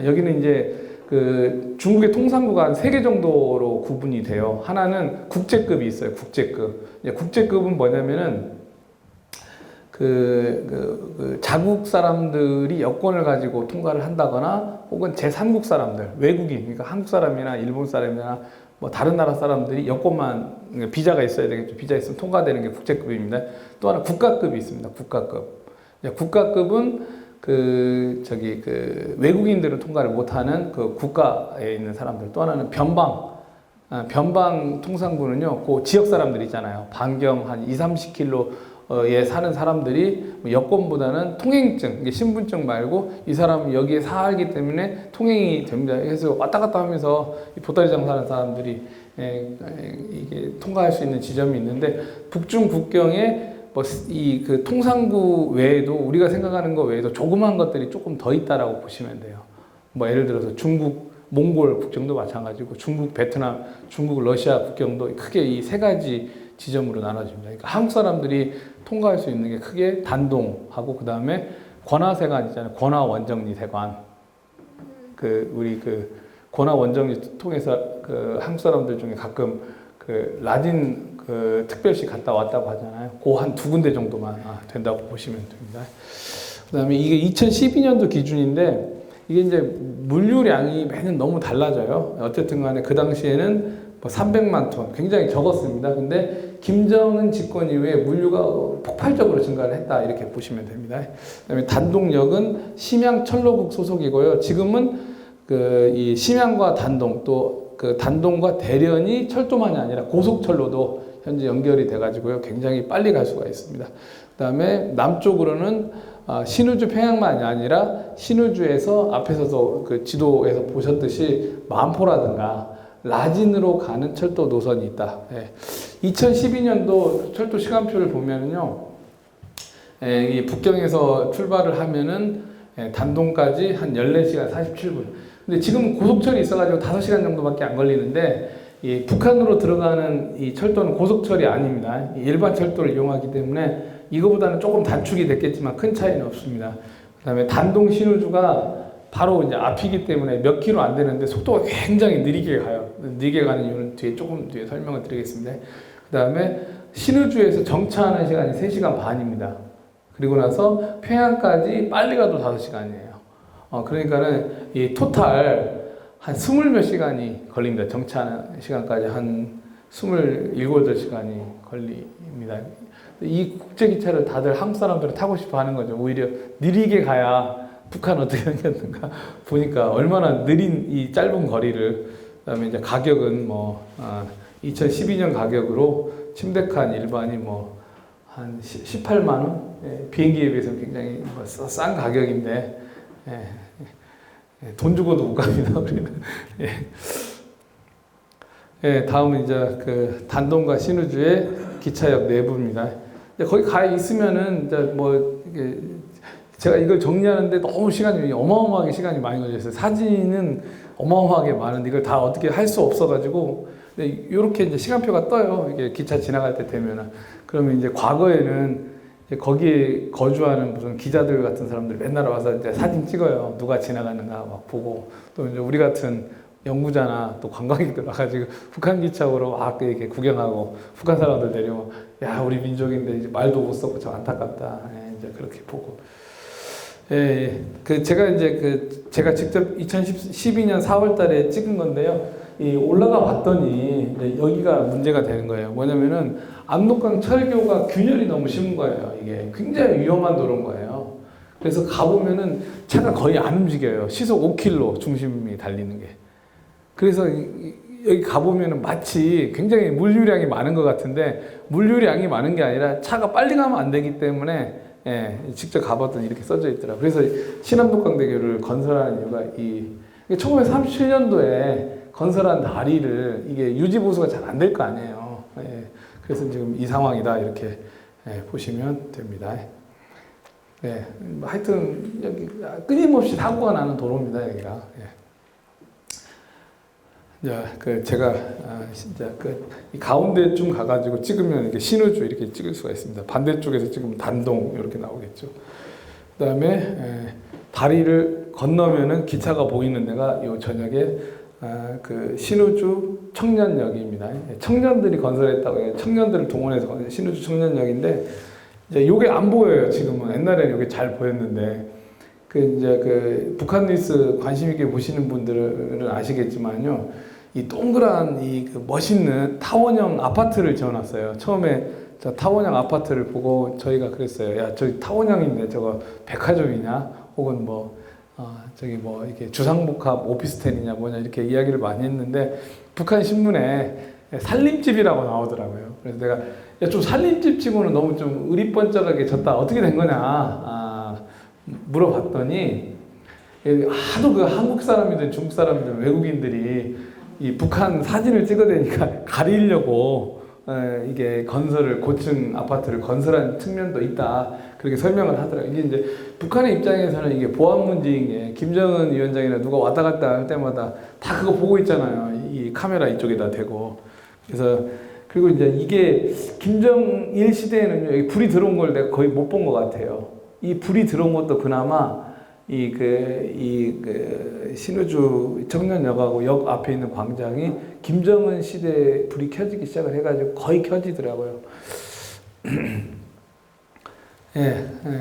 여기는 이제 그 중국의 통상구가 한 3개 정도로 구분이 돼요. 하나는 국제급이 있어요. 국제급. 국제급은 뭐냐면은 그 자국 사람들이 여권을 가지고 통과를 한다거나 혹은 제3국 사람들, 외국인, 그러니까 한국 사람이나 일본 사람이나 뭐 다른 나라 사람들이 여권만 비자가 있어야 되겠죠. 비자 있으면 통과되는 게 국제급입니다. 또 하나 국가급이 있습니다. 국가급. 국가급은 그 외국인들은 통과를 못하는 그 국가에 있는 사람들. 또 하나는 변방 통상부는요, 그 지역 사람들 있잖아요. 반경 한 20-30km에 사는 사람들이 여권보다는 통행증, 이게 신분증 말고 이 사람은 여기에 살기 때문에 통행이 됩니다. 그래서 왔다 갔다 하면서 보따리 장사하는 사람들이 이게 통과할 수 있는 지점이 있는데, 북중 국경에 뭐 이 그 통상부 외에도 우리가 생각하는 것 외에도 조그만 것들이 조금 더 있다라고 보시면 돼요. 뭐 예를 들어서 중국 몽골 국경도 마찬가지고, 중국 베트남, 중국 러시아 국경도 크게 이 세 가지 지점으로 나눠집니다. 그러니까 한국 사람들이 통과할 수 있는 게 크게 단동하고, 그 다음에 권화세관 있잖아요. 권화원정리 세관. 우리 권화원정리 통해서 그 한국 사람들 중에 가끔 그 라딘 그 특별시 갔다 왔다고 하잖아요. 그 한 2군데 정도만 된다고 보시면 됩니다. 그 다음에 이게 2012년도 기준인데, 이게 이제 물류량이 매년 너무 달라져요. 어쨌든 간에 그 당시에는 뭐 300만 톤, 굉장히 적었습니다. 근데 김정은 집권 이후에 물류가 폭발적으로 증가를 했다, 이렇게 보시면 됩니다. 그 다음에 단동역은 심양철로국 소속이고요. 지금은 이 심양과 단동, 또 그 단동과 대련이 철도만이 아니라 고속철로도 현재 연결이 돼가지고요, 굉장히 빨리 갈 수가 있습니다. 그 다음에 남쪽으로는 신의주 평양만이 아니라 신의주에서 앞에서도 그 지도에서 보셨듯이 만포라든가 라진으로 가는 철도 노선이 있다. 2012년도 철도 시간표를 보면은요, 이 북경에서 출발을 하면은 단동까지 한 14시간 47분. 근데 지금 고속철이 있어가지고 5시간 정도밖에 안 걸리는데, 이 북한으로 들어가는 이 철도는 고속철이 아닙니다. 일반 철도를 이용하기 때문에 이거보다는 조금 단축이 됐겠지만 큰 차이는 없습니다. 그 다음에 단동 신의주가 바로 이제 앞이기 때문에 몇 킬로 안 되는데 속도가 굉장히 느리게 가요. 느리게 가는 이유는 조금 뒤에 설명을 드리겠습니다. 그 다음에 신의주에서 정차하는 시간이 3시간 반입니다. 그리고 나서 평양까지 빨리 가도 5시간이에요. 그러니까는 이 토탈 한 20몇 시간이 걸립니다. 정차하는 시간까지 한 27, 8시간이 걸립니다. 이 국제기차를 다들 한국 사람들은 타고 싶어 하는 거죠. 오히려 느리게 가야 북한 어떻게 생겼는가 보니까 얼마나 느린 이 짧은 거리를. 그다음에 이제 가격은 2012년 가격으로 침대칸 일반이 한 18만 원, 비행기에 비해서 굉장히 싼 가격인데, 돈 주고도 못 갑니다. 우리는. 다음은 이제 그 단동과 신의주의 기차역 내부입니다. 거기 가 있으면은 이제 제가 이걸 정리하는데 너무 어마어마하게 시간이 많이 걸렸어요. 사진은 어마어마하게 많은데 이걸 다 어떻게 할 수 없어가지고, 이렇게 이제 시간표가 떠요. 이게 기차 지나갈 때 되면은. 그러면 이제 과거에는 이제 거기에 거주하는 무슨 기자들 같은 사람들 맨날 와서 이제 사진 찍어요. 누가 지나가는가 막 보고, 또 이제 우리 같은 연구자나 또 관광객들 와가지고 북한 기차로 막 이렇게 구경하고, 북한 사람들 내려오면 야, 우리 민족인데 이제 말도 못 썼고 참 안타깝다. 이제 그렇게 보고. 제가 직접 2012년 4월 달에 찍은 건데요. 올라가 봤더니 여기가 문제가 되는 거예요. 뭐냐면은 압록강 철교가 균열이 너무 심한 거예요. 이게 굉장히 위험한 도로인 거예요. 그래서 가보면은 차가 거의 안 움직여요. 시속 5km 중심이 달리는 게. 그래서 여기 가보면은 마치 굉장히 물류량이 많은 것 같은데, 물류량이 많은 게 아니라 차가 빨리 가면 안 되기 때문에, 직접 가봤더니 이렇게 써져 있더라고요. 그래서 신암독강대교를 건설하는 이유가 1937년도에 건설한 다리를 이게 유지보수가 잘 안 될 거 아니에요. 그래서 지금 이 상황이다, 이렇게 보시면 됩니다. 하여튼 여기 끊임없이 사고가 나는 도로입니다, 여기가. 제가 진짜 이 가운데쯤 가가지고 찍으면 이렇게 신의주 이렇게 찍을 수가 있습니다. 반대쪽에서 찍으면 단동 이렇게 나오겠죠. 그다음에 다리를 건너면은 기차가 보이는 데가 요 저녁에 그 신의주 청년역입니다. 청년들이 건설했다고 해요. 청년들을 동원해서 신의주 청년역인데, 이제 요게 안 보여요. 지금은. 옛날에는 요게 잘 보였는데, 그 북한 뉴스 관심 있게 보시는 분들은 아시겠지만요. 이 동그란 그 멋있는 타원형 아파트를 지어놨어요. 처음에 저 타원형 아파트를 보고 저희가 그랬어요. 야, 저기 타원형인데 저거 백화점이냐? 혹은 저기 이게 주상복합 오피스텔이냐 뭐냐 이렇게 이야기를 많이 했는데 북한 신문에 살림집이라고 나오더라고요. 그래서 내가 야, 좀 살림집 치고는 너무 좀 의리번쩍하게 졌다. 어떻게 된 거냐 물어봤더니 하도 그 한국 사람이든 중국 사람이든 외국인들이 이 북한 사진을 찍어대니까 가리려고 이게 고층 아파트를 건설한 측면도 있다. 그렇게 설명을 하더라고요. 이게 이제 북한의 입장에서는 이게 보안 문제인 게 김정은 위원장이나 누가 왔다 갔다 할 때마다 다 그거 보고 있잖아요. 이 카메라 이쪽에다 대고. 그래서 그리고 이제 이게 김정일 시대에는 여기 불이 들어온 걸 내가 거의 못 본 것 같아요. 이 불이 들어온 것도 그나마 신의주 청년역하고 역 앞에 있는 광장이 김정은 시대에 불이 켜지기 시작을 해가지고 거의 켜지더라고요.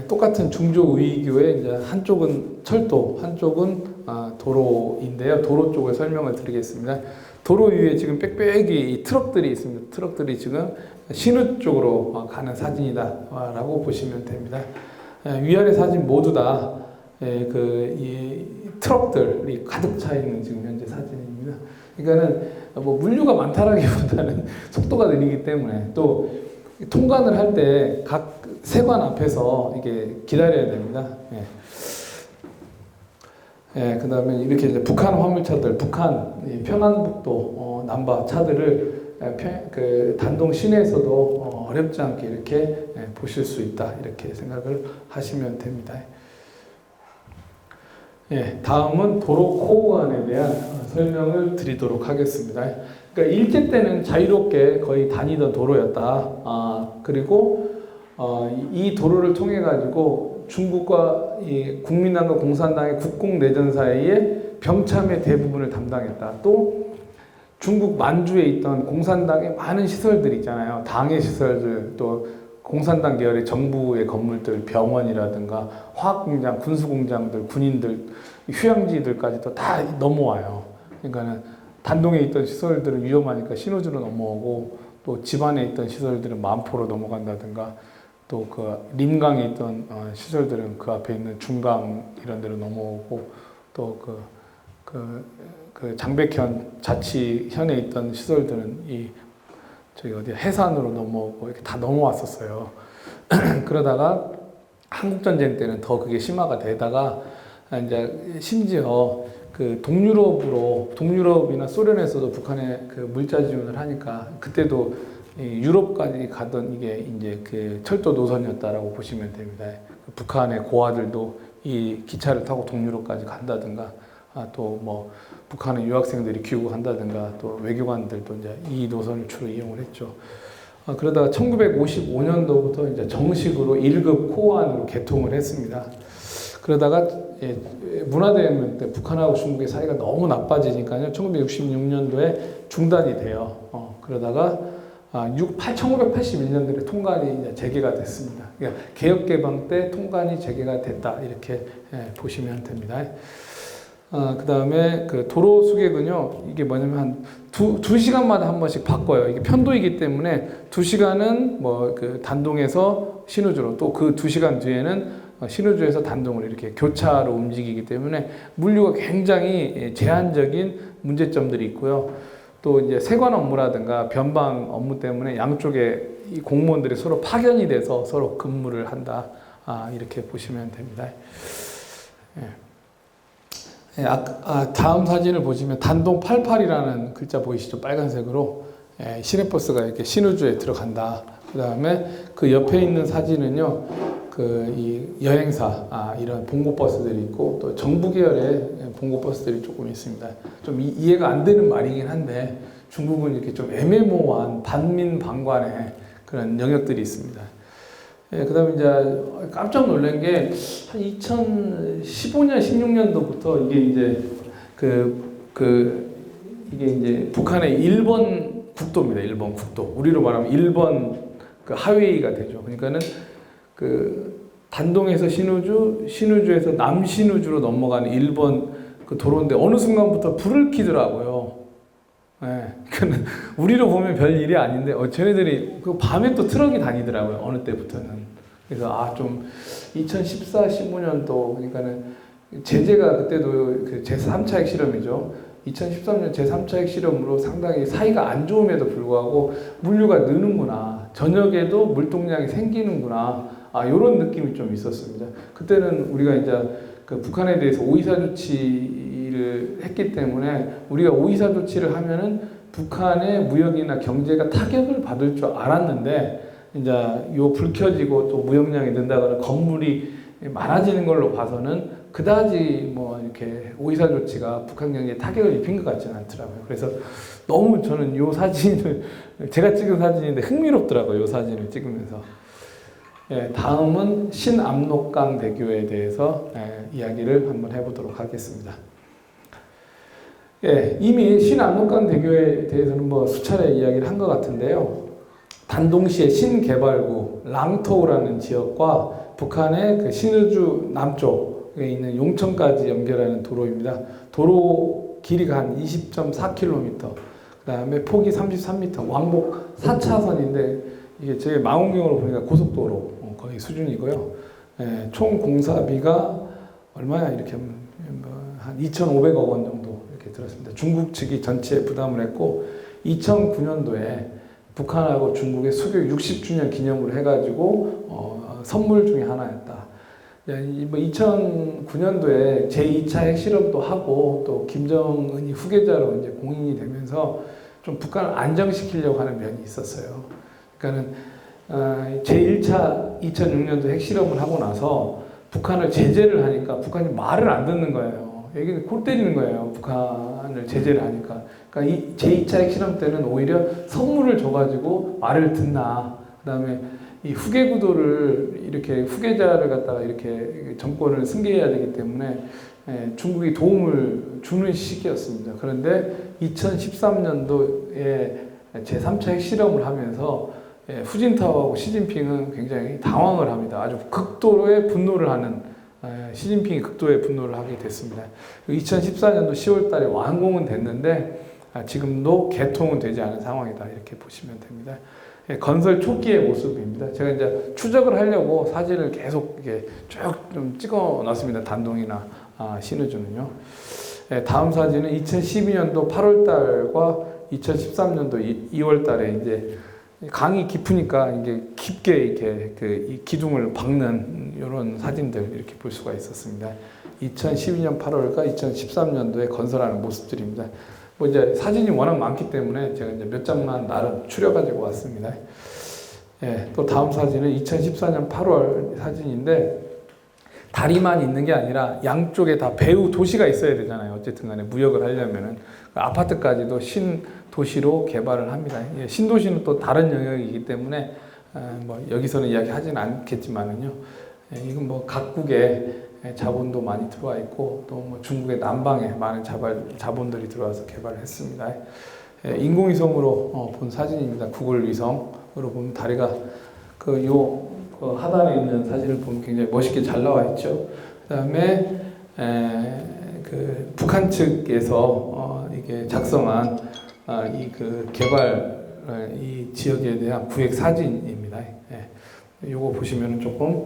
똑같은 중조의교회 이제 한쪽은 철도, 한쪽은 도로인데요. 도로 쪽을 설명을 드리겠습니다. 도로 위에 지금 빽빽이 이 트럭들이 있습니다. 트럭들이 지금 신의 쪽으로 가는 사진이다라고 보시면 됩니다. 위아래 사진 모두 다 이 트럭들이 가득 차 있는 지금 현재 사진입니다. 그러니까는 물류가 많다라기보다는 속도가 느리기 때문에 또 통관을 할 때 각 세관 앞에서 이게 기다려야 됩니다. 그 다음에 이렇게 이제 북한 화물차들, 북한 평안북도 남바 차들을 단동 시내에서도 어렵지 않게 이렇게 보실 수 있다. 이렇게 생각을 하시면 됩니다. 다음은 도로 코호안에 대한 설명을 드리도록 하겠습니다. 그러니까 일제 때는 자유롭게 거의 다니던 도로였다. 그리고 이 도로를 통해 가지고 중국과 이 국민당과 공산당의 국共내전 사이에 병참의 대부분을 담당했다. 또 중국 만주에 있던 공산당의 많은 시설들이 있잖아요. 당의 시설들, 또 공산당 계열의 정부의 건물들, 병원이라든가 화학공장, 군수공장들, 군인들, 휴양지들까지도 다 넘어와요. 그러니까는 단동에 있던 시설들은 위험하니까 신호주로 넘어오고, 또 집안에 있던 시설들은 만포로 넘어간다든가, 또 그 림강에 있던 시설들은 그 앞에 있는 중강 이런 데로 넘어오고, 또 그 장백현 자치현에 있던 시설들은 저기 해산으로 넘어오고 이렇게 다 넘어왔었어요. 그러다가 한국전쟁 때는 더 그게 심화가 되다가 이제 심지어 그 동유럽이나 소련에서도 북한에 그 물자 지원을 하니까 그때도 유럽까지 가던 이게 이제 그 철도 노선이었다라고 보시면 됩니다. 북한의 고아들도 이 기차를 타고 동유럽까지 간다든가, 또 북한의 유학생들이 귀국한다든가, 또 외교관들도 이제 이 노선을 주로 이용을 했죠. 그러다가 1955년도부터 이제 정식으로 1급 코호안으로 개통을 했습니다. 그러다가 문화대혁명 때 북한하고 중국의 사이가 너무 나빠지니까요. 1966년도에 중단이 돼요. 그러다가 1981년도에 통관이 이제 재개가 됐습니다. 그러니까 개혁개방 때 통관이 재개가 됐다. 이렇게 보시면 됩니다. 그 다음에 그 도로 수객은요, 이게 뭐냐면 한 두 시간마다 한 번씩 바꿔요. 이게 편도이기 때문에 2시간은 그 단동에서 신의주로, 또 그 2시간 뒤에는 신의주에서 단동으로 이렇게 교차로 움직이기 때문에 물류가 굉장히 제한적인 문제점들이 있고요. 또 이제 세관 업무라든가 변방 업무 때문에 양쪽에 이 공무원들이 서로 파견이 돼서 서로 근무를 한다. 이렇게 보시면 됩니다. 다음 사진을 보시면 단동 88이라는 글자 보이시죠? 빨간색으로. 시내버스가 이렇게 신의주에 들어간다. 그 다음에 그 옆에 있는 사진은요, 이 여행사, 이런 봉고버스들이 있고, 또 정부 계열의 봉고버스들이 조금 있습니다. 좀 이해가 안 되는 말이긴 한데, 중국은 이렇게 좀 애매모호한 반민반관의 그런 영역들이 있습니다. 그 다음에 이제 깜짝 놀란 게, 한 2015년, 16년도부터 이게 이제 이게 이제 북한의 일본 국도입니다. 일본 국도. 우리로 말하면 일본 그 하웨이가 되죠. 그러니까는 단동에서 신의주, 신의주에서 남신의주로 넘어가는 일본 그 도로인데 어느 순간부터 불을 켜더라고요. 그러니까 우리로 보면 별 일이 아닌데 쟤네들이 그 밤에 또 트럭이 다니더라고요. 어느 때부터는. 그래서 좀 2014, 15년도 그러니까는 제재가 그때도 그 제3차 핵실험이죠. 2013년 제3차 핵실험으로 상당히 사이가 안 좋음에도 불구하고 물류가 느는구나. 저녁에도 물동량이 생기는구나. 이런 느낌이 좀 있었습니다. 그때는 우리가 이제 그 북한에 대해서 오이사 조치를 했기 때문에 우리가 오이사 조치를 하면은 북한의 무역이나 경제가 타격을 받을 줄 알았는데 이제 요 불 켜지고 또 무역량이 는다거나 건물이 많아지는 걸로 봐서는 그다지 뭐 이렇게 오이사 조치가 북한 경제에 타격을 입힌 것 같지는 않더라고요. 그래서 너무 저는 요 사진을 제가 찍은 사진인데 흥미롭더라고요. 요 사진을 찍으면서. 예, 다음은 신압록강 대교에 대해서 이야기를 한번 해보도록 하겠습니다. 예, 이미 신압록강 대교에 대해서는 뭐 수차례 이야기를 한 것 같은데요. 단동시의 신개발구 랑토우라는 지역과 북한의 그 신의주 남쪽에 있는 용천까지 연결하는 도로입니다. 도로 길이가 한 20.4km, 그 다음에 폭이 33m, 왕복 4차선인데 이게 제 망원경으로 보니까 고속도로 거의 수준이고요. 총 공사비가 얼마야 이렇게 하면 한 2,500억 원 정도 이렇게 들었습니다. 중국 측이 전체 부담을 했고 2009년도에 북한하고 중국의 수교 60주년 기념으로 해가지고 선물 중에 하나였다. 2009년도에 제2차 핵실험도 하고 또 김정은이 후계자로 이제 공인이 되면서 좀 북한을 안정시키려고 하는 면이 있었어요. 그러니까는 제1차 2006년도 핵실험을 하고 나서 북한을 제재를 하니까 북한이 말을 안 듣는 거예요. 여기는 골 때리는 거예요. 북한을 제재를 하니까. 그러니까 이 제2차 핵실험 때는 오히려 선물을 줘가지고 말을 듣나. 그 다음에 이 후계 구도를 이렇게 후계자를 갖다가 이렇게 정권을 승계해야 되기 때문에 중국이 도움을 주는 시기였습니다. 그런데 2013년도에 제3차 핵실험을 하면서 후진타오하고 시진핑은 굉장히 당황을 합니다. 아주 극도의 분노를 하는 시진핑이 극도의 분노를 하게 됐습니다. 2014년도 10월 달에 완공은 됐는데 지금도 개통은 되지 않은 상황이다. 이렇게 보시면 됩니다. 건설 초기의 모습입니다. 제가 이제 추적을 하려고 사진을 계속 이렇게 쭉 좀 찍어 놨습니다. 단동이나 신의주는요. 다음 사진은 2012년도 8월 달과 2013년도 2월 달에 이제 강이 깊으니까 이게 깊게 이렇게 이 기둥을 박는 이런 사진들 이렇게 볼 수가 있었습니다. 2012년 8월과 2013년도에 건설하는 모습들입니다. 뭐 이제 사진이 워낙 많기 때문에 제가 이제 몇 장만 나름 추려가지고 왔습니다. 예, 또 다음 사진은 2014년 8월 사진인데 다리만 있는 게 아니라 양쪽에 다 배후 도시가 있어야 되잖아요. 어쨌든 간에 무역을 하려면은 아파트까지도 신도시로 개발을 합니다. 예, 신도시는 또 다른 영역이기 때문에 뭐 여기서는 이야기하지는 않겠지만은요. 예, 이건 뭐 각국에 자본도 많이 들어와 있고 또 뭐 중국의 남방에 많은 자본들이 들어와서 개발을 했습니다. 예, 인공위성으로 본 사진입니다. 구글 위성으로 보면 다리가 요 하단에 있는 사진을 보면 굉장히 멋있게 잘 나와 있죠. 그다음에 그 북한 측에서 이게 작성한 이 개발 이 지역에 대한 구획 사진입니다. 예. 요거 보시면은 조금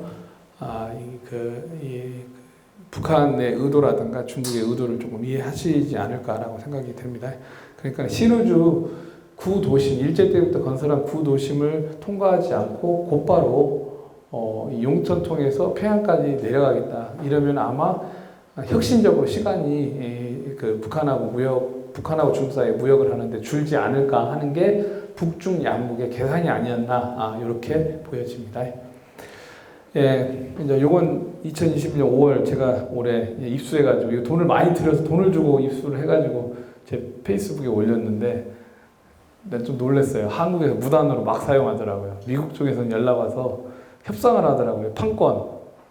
북한의 의도라든가 중국의 의도를 조금 이해하시지 않을까라고 생각이 됩니다. 그러니까 신의주 구도심, 일제 때부터 건설한 구도심을 통과하지 않고 곧바로 용천통에서 평양까지 내려가겠다. 이러면 아마 혁신적으로 시간이 북한하고 중국 사이에 무역을 하는데 줄지 않을까 하는 게 북중 양국의 계산이 아니었나 이렇게 보여집니다. 예, 이제 요건 2020년 5월 제가 올해 입수해가지고 돈을 많이 들여서 돈을 주고 입수를 해가지고 제 페이스북에 올렸는데 난 좀 놀랐어요. 한국에서 무단으로 막 사용하더라고요. 미국 쪽에서는 연락 와서 협상을 하더라고요. 판권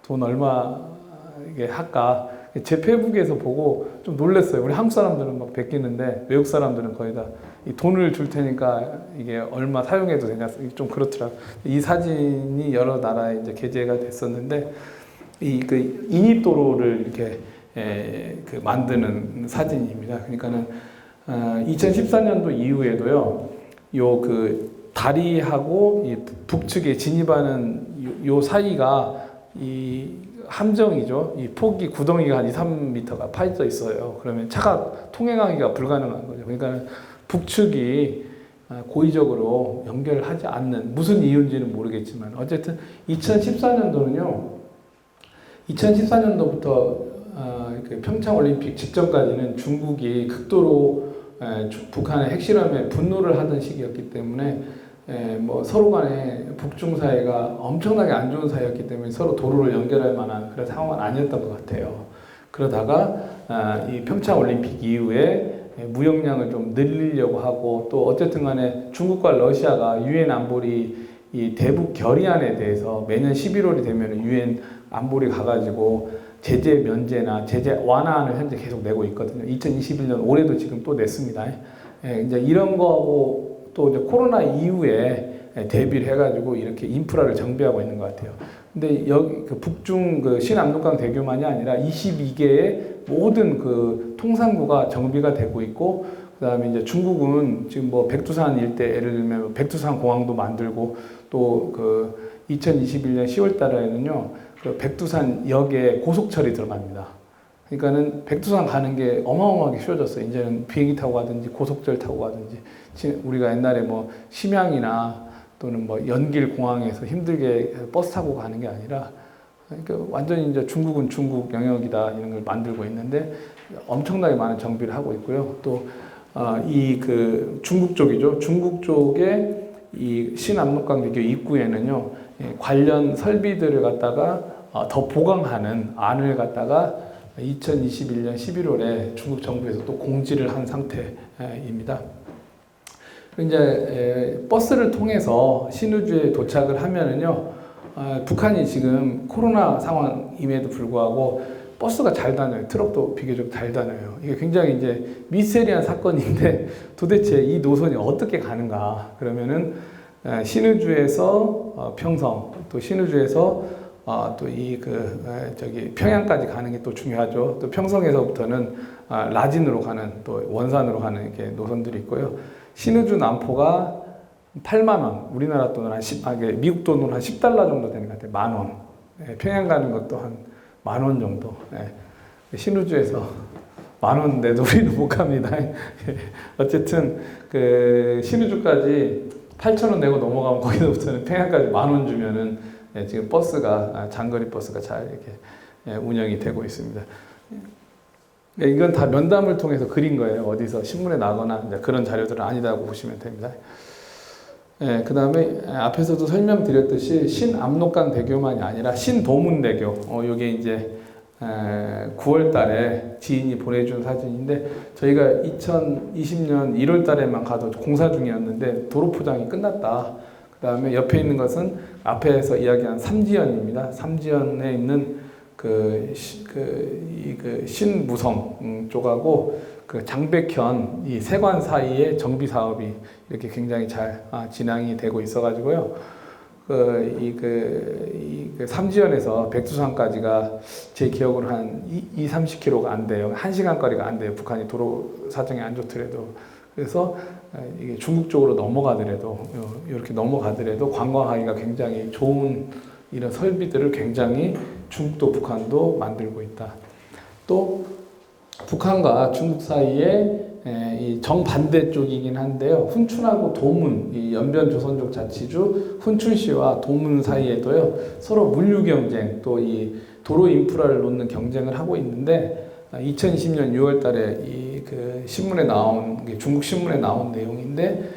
돈 얼마 이게 할까. 제 페이북에서 보고 좀 놀랐어요. 우리 한국 사람들은 막 베끼는데 외국 사람들은 거의 다 이 돈을 줄 테니까 이게 얼마 사용해도 되냐 좀 그렇더라고요. 이 사진이 여러 나라에 이제 게재가 됐었는데 인입도로를 이렇게 만드는 사진입니다. 그러니까는 2014년도 이후에도요. 다리하고 이 북측에 진입하는 요 사이가 이 함정이죠. 이 폭이 구덩이가 한 2, 3m가 파져 있어요. 그러면 차가 통행하기가 불가능한 거죠. 그러니까 북측이 고의적으로 연결하지 않는 무슨 이유인지는 모르겠지만 어쨌든 2014년도는요. 2014년도부터 그 평창 올림픽 직전까지는 중국이 극도로 북한의 핵실험에 분노를 하던 시기였기 때문에 뭐 서로 간에 북중 사이가 엄청나게 안 좋은 사이였기 때문에 서로 도로를 연결할 만한 그런 상황은 아니었던 것 같아요. 그러다가 이 평창 올림픽 이후에 무역량을 좀 늘리려고 하고 또 어쨌든 간에 중국과 러시아가 유엔 안보리 이 대북 결의안에 대해서 매년 11월이 되면 유엔 안보리 가가지고 제재 면제나 제재 완화안을 현재 계속 내고 있거든요. 2021년 올해도 지금 또 냈습니다. 이제 이런 거하고 또 이제 코로나 이후에 대비를 해가지고 이렇게 인프라를 정비하고 있는 것 같아요. 근데 여기 그 북중 그 신압록강 대교만이 아니라 22개의 모든 그 통상구가 정비가 되고 있고, 그다음에 이제 중국은 지금 뭐 백두산 일대 예를 들면 백두산 공항도 만들고 또 그 2021년 10월 달에는요 그 백두산 역에 고속철이 들어갑니다. 그러니까는 백두산 가는 게 어마어마하게 쉬워졌어요. 이제는 비행기 타고 가든지 고속철 타고 가든지 우리가 옛날에 뭐 심양이나 또는 뭐 연길 공항에서 힘들게 버스 타고 가는 게 아니라 그러니까 완전히 이제 중국은 중국 영역이다 이런 걸 만들고 있는데 엄청나게 많은 정비를 하고 있고요. 또 이 그 중국 쪽이죠. 중국 쪽에 이 신압록강 대교 입구에는요 관련 설비들을 갖다가 더 보강하는 안을 갖다가 2021년 11월에 중국 정부에서 또 공지를 한 상태입니다. 이제 버스를 통해서 신의주에 도착을 하면은요, 북한이 지금 코로나 상황임에도 불구하고 버스가 잘 다녀요. 트럭도 비교적 잘 다녀요. 이게 굉장히 이제 미스테리한 사건인데 도대체 이 노선이 어떻게 가는가? 그러면은 신의주에서 평성, 또 신의주에서 또 이 저기 평양까지 가는 게 또 중요하죠. 또 평성에서부터는 라진으로 가는 또 원산으로 가는 이렇게 노선들이 있고요. 신의주 남포가 8만 원, 우리나라 돈으로 미국 돈으로 한 10달러 정도 되는 것 같아요. 10,000원. 평양 가는 것도 한 10,000원 정도. 신의주에서 10,000원 내도 우리는 못 갑니다. 어쨌든 그 신의주까지 8,000원 내고 넘어가면 거기서부터는 평양까지 10,000원 주면은 지금 버스가 장거리 버스가 잘 이렇게 운영이 되고 있습니다. 이건 다 면담을 통해서 그린 거예요. 어디서 신문에 나거나 그런 자료들은 아니다고 보시면 됩니다. 그 다음에 앞에서도 설명드렸듯이 신압록강 대교만이 아니라 신도문대교. 이게 이제 9월 달에 지인이 보내준 사진인데 저희가 2020년 1월 달에만 가도 공사 중이었는데 도로 포장이 끝났다. 그 다음에 옆에 있는 것은 앞에서 이야기한 삼지연입니다. 삼지연에 있는 그 신무성 쪽하고 그 장백현 이 세관 사이의 정비 사업이 이렇게 굉장히 잘 진행이 되고 있어가지고요. 그 삼지연에서 백두산까지가 제 기억으로 한 30km가 안 돼요. 1시간 거리가 안 돼요. 북한이 도로 사정이 안 좋더라도. 그래서 이게 중국 쪽으로 넘어가더라도 이렇게 넘어가더라도 관광하기가 굉장히 좋은 이런 설비들을 굉장히 중국도 북한도 만들고 있다. 또 북한과 중국 사이에 이 정반대 쪽이긴 한데요. 훈춘하고 도문, 이 연변 조선족 자치주 훈춘시와 도문 사이에도요 서로 물류 경쟁, 또 이 도로 인프라를 놓는 경쟁을 하고 있는데 2020년 6월달에 이 신문에 나온 중국 신문에 나온 내용인데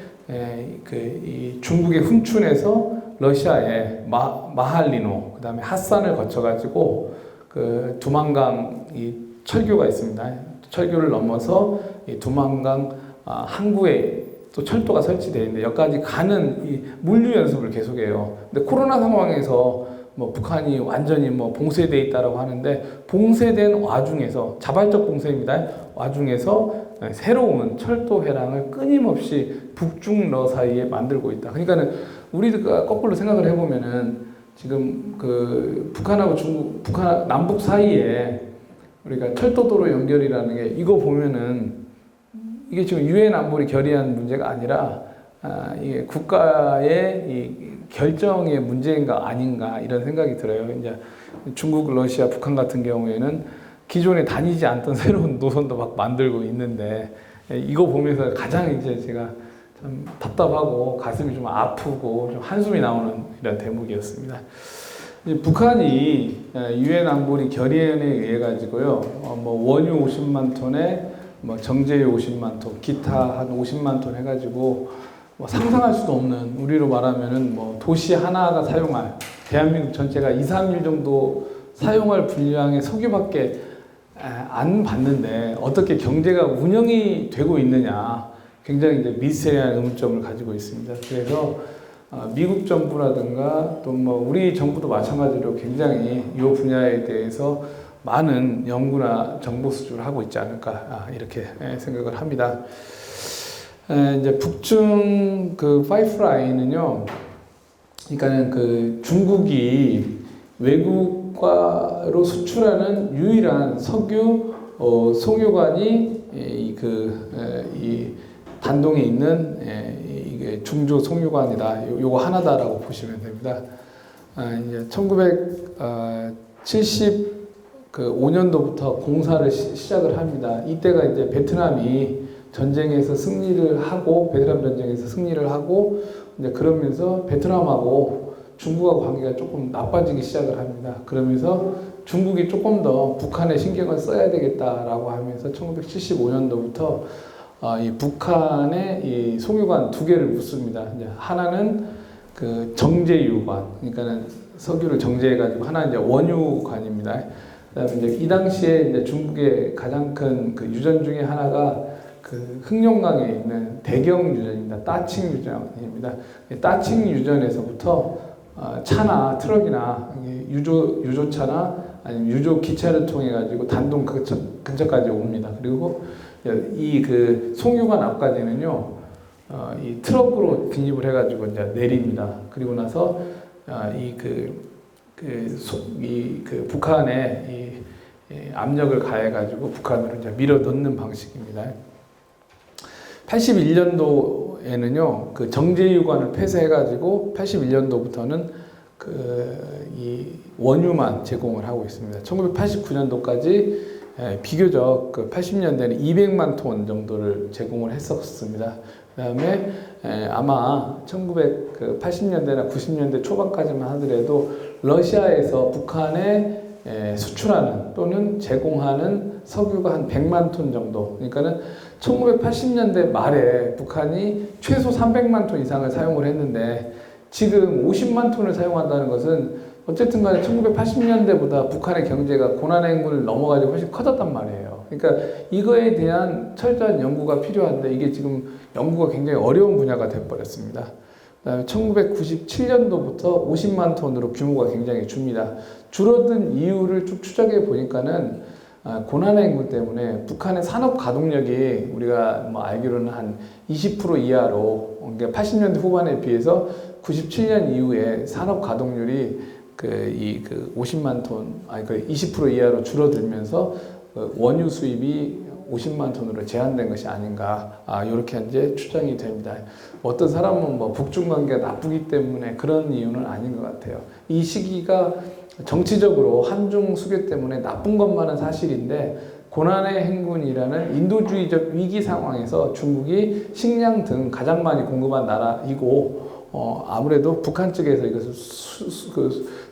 이 중국의 훈춘에서 러시아의 마할리노, 그다음에 핫산을 거쳐가지고 그 두만강 이 철교가 있습니다. 철교를 넘어서 이 두만강 항구에 또 철도가 설치되어 있는데 여기까지 가는 이 물류 연습을 계속해요. 근데 코로나 상황에서 뭐 북한이 완전히 뭐 봉쇄되어 있다라고 하는데 봉쇄된 와중에서 자발적 봉쇄입니다. 와중에서 새로운 철도 회랑을 끊임없이 북중러 사이에 만들고 있다. 그러니까는 우리가 거꾸로 생각을 해보면은 지금 그 북한하고 북한 남북 사이에 우리가 철도도로 연결이라는 게 이거 보면은 이게 지금 유엔 안보리 결의안 문제가 아니라 이게 국가의 이 결정의 문제인가 아닌가 이런 생각이 들어요. 이제 중국, 러시아, 북한 같은 경우에는 기존에 다니지 않던 새로운 노선도 막 만들고 있는데 이거 보면서 가장 이제 제가 참 답답하고 가슴이 좀 아프고 좀 한숨이 나오는 이런 대목이었습니다. 북한이 유엔 안보리 결의안에 의해 가지고요, 뭐 원유 50만 톤에 뭐 정제유 50만 톤, 기타 한 50만 톤 해가지고 뭐 상상할 수도 없는, 우리로 말하면은 뭐 도시 하나가 사용할, 대한민국 전체가 2, 3일 정도 사용할 분량의 석유밖에 안 받는데 어떻게 경제가 운영이 되고 있느냐, 굉장히 이제 미세한 의문점을 가지고 있습니다. 그래서 미국 정부라든가 또 뭐 우리 정부도 마찬가지로 굉장히 이 분야에 대해서 많은 연구나 정보 수집을 하고 있지 않을까 이렇게 생각을 합니다. 이제 북중 그 파이프라인은요, 그러니까는 그 중국이 외국과로 수출하는 유일한 석유 송유관이 이 단동에 있는 이게 중조 송유관이다. 요거 하나다라고 보시면 됩니다. 이제 1975년도부터 공사를 시작을 합니다. 이때가 이제 베트남이 전쟁에서 승리를 하고, 베트남 전쟁에서 승리를 하고, 이제 그러면서 베트남하고 중국하고 관계가 조금 나빠지기 시작을 합니다. 그러면서 중국이 조금 더 북한에 신경을 써야 되겠다라고 하면서 1975년도부터 이 북한에 이 송유관 두 개를 묻습니다. 이제 하나는 그 정제유관, 그러니까는 석유를 정제해가지고, 하나는 이제 원유관입니다. 그다음에 이제 이 당시에 이제 중국의 가장 큰 그 유전 중에 하나가 그 흑룡강에 있는 대경 유전입니다. 따칭 유전입니다. 따칭 유전에서부터 차나 트럭이나 유조차나 아니면 유조 기차를 통해 가지고 단동 근처까지 옵니다. 그리고 이 그 송유관 앞까지는요, 이 트럭으로 진입을 해가지고 이제 내립니다. 그리고 나서 북한에 이 압력을 가해가지고 북한으로 이제 밀어 넣는 방식입니다. 81년도에는요, 그 정제유관을 폐쇄해가지고 81년도부터는 이 원유만 제공을 하고 있습니다. 1989년도까지 비교적 그 80년대는 200만 톤 정도를 제공을 했었습니다. 그 다음에 아마 1980년대나 90년대 초반까지만 하더라도 러시아에서 북한에 수출하는 또는 제공하는 석유가 한 100만 톤 정도. 그러니까는 1980년대 말에 북한이 최소 300만 톤 이상을 사용을 했는데 지금 50만 톤을 사용한다는 것은 어쨌든 간에 1980년대보다 북한의 경제가 고난의 행군을 넘어가지고 훨씬 커졌단 말이에요. 그러니까 이거에 대한 철저한 연구가 필요한데 이게 지금 연구가 굉장히 어려운 분야가 돼버렸습니다. 그다음에 1997년도부터 50만 톤으로 규모가 굉장히 줍니다. 줄어든 이유를 쭉 추적해 보니까는 고난의 행군 때문에 북한의 산업 가동력이 우리가 뭐 알기로는 한 20% 이하로, 그러니까 80년대 후반에 비해서 97년 이후에 산업 가동률이 50만 톤, 20% 이하로 줄어들면서 원유 수입이 50만 톤으로 제한된 것이 아닌가, 이렇게 이제 추정이 됩니다. 어떤 사람은 뭐 북중 관계가 나쁘기 때문에 그런 이유는 아닌 것 같아요. 이 시기가 정치적으로 한중 수교 때문에 나쁜 것만은 사실인데, 고난의 행군이라는 인도주의적 위기 상황에서 중국이 식량 등 가장 많이 공급한 나라이고, 아무래도 북한 쪽에서 이것을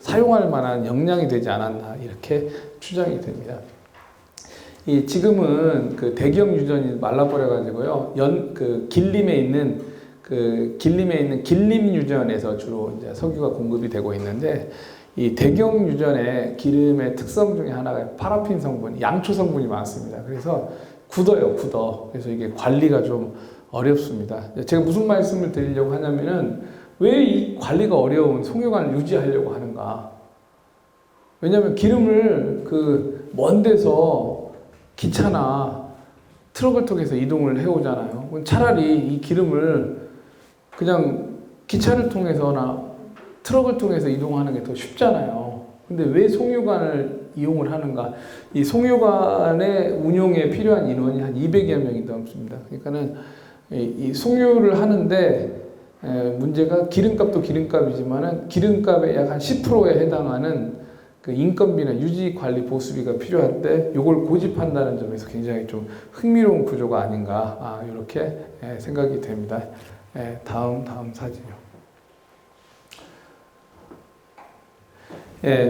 사용할 만한 역량이 되지 않았나, 이렇게 추정이 됩니다. 지금은 그 대경 유전이 말라버려가지고요, 길림에 있는 길림 유전에서 주로 이제 석유가 공급이 되고 있는데, 이 대경 유전의 기름의 특성 중에 하나가 파라핀 성분, 양초 성분이 많습니다. 그래서 굳어요. 그래서 이게 관리가 좀 어렵습니다. 제가 무슨 말씀을 드리려고 하냐면은, 왜 이 관리가 어려운 송유관을 유지하려고 하는가? 왜냐하면 기름을 먼 데서 기차나 트럭을 통해서 이동을 해오잖아요. 차라리 이 기름을 그냥 기차를 통해서나 트럭을 통해서 이동하는 게 더 쉽잖아요. 근데 왜 송유관을 이용을 하는가? 이 송유관의 운용에 필요한 인원이 한 200여 명이 넘습니다. 그러니까는 이 송유를 하는데 문제가 기름값도 기름값이지만은 기름값의 약 한 10%에 해당하는 그 인건비나 유지 관리 보수비가 필요할 때 이걸 고집한다는 점에서 굉장히 좀 흥미로운 구조가 아닌가 이렇게 생각이 됩니다. 다음 사진이요.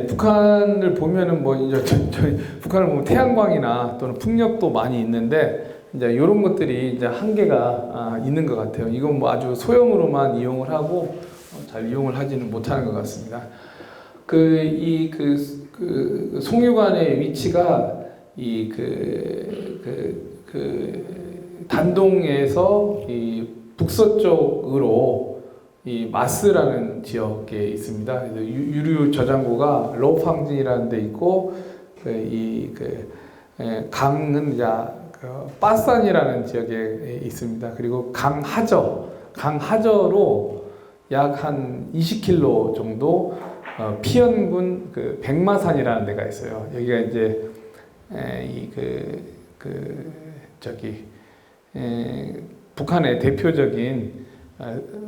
북한을 보면은 뭐 이제 저희 북한을 보면 태양광이나 또는 풍력도 많이 있는데 이제 이런 것들이 이제 한계가 있는 것 같아요. 이건 뭐 아주 소형으로만 이용을 하고 잘 이용을 하지는 못하는 것 같습니다. 송유관의 위치가 단동에서 이 북서쪽으로 이 마스라는 지역에 있습니다. 유류 저장고가 로팡진이라는 데 있고 강은 빠산이라는 지역에 있습니다. 그리고 강하저로 약 한 20km 정도 피연군 백마산이라는 데가 있어요. 여기가 이제 북한의 대표적인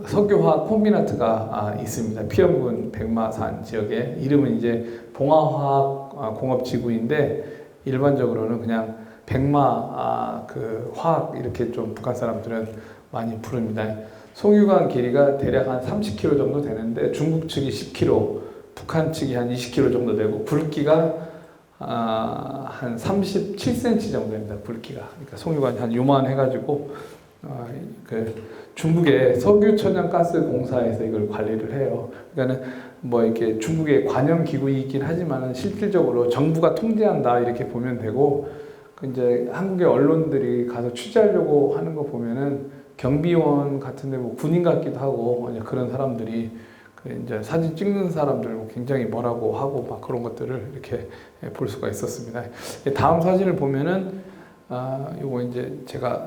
석유화학 콤비나트가 있습니다. 피연군 백마산 지역에 이름은 이제 봉화화학 공업지구인데 일반적으로는 그냥 백마 화학 이렇게 좀 북한 사람들은 많이 부릅니다. 송유관 길이가 대략 한 30km 정도 되는데 중국 측이 10km, 북한 측이 한 20km 정도 되고 굵기가 한 37cm 정도 됩니다. 굵기가. 그러니까 송유관이 한 요만해가지고 중국의 석유천연가스공사에서 이걸 관리를 해요. 그러니까는 뭐 이렇게 중국의 관영 기구이긴 하지만은 실질적으로 정부가 통제한다 이렇게 보면 되고, 이제 한국의 언론들이 가서 취재하려고 하는 거 보면은 경비원 같은데 뭐 군인 같기도 하고 그런 사람들이 이제 사진 찍는 사람들 굉장히 뭐라고 하고 막 그런 것들을 이렇게 볼 수가 있었습니다. 다음 사진을 보면은 요거 이제 제가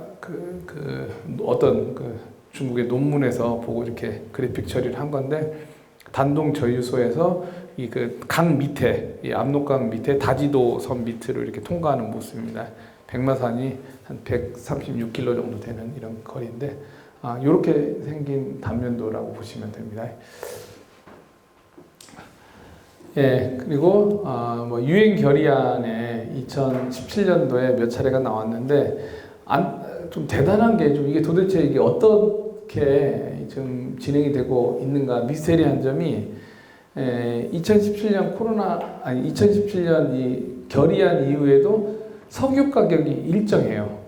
어떤 중국의 논문에서 보고 이렇게 그래픽 처리를 한 건데, 단동 저유소에서 이 강 밑에, 이 압록강 밑에 다지도 섬 밑을 이렇게 통과하는 모습입니다. 백마산이 한 136km 정도 되는 이런 거리인데, 이렇게 생긴 단면도라고 보시면 됩니다. 그리고 뭐 유엔 결의안에 2017년도에 몇 차례가 나왔는데, 좀 대단한 게 좀 이게 도대체 이게 어떻게 좀 진행이 되고 있는가 미스테리한 점이, 2017년 이 결의안 이후에도 석유 가격이 일정해요.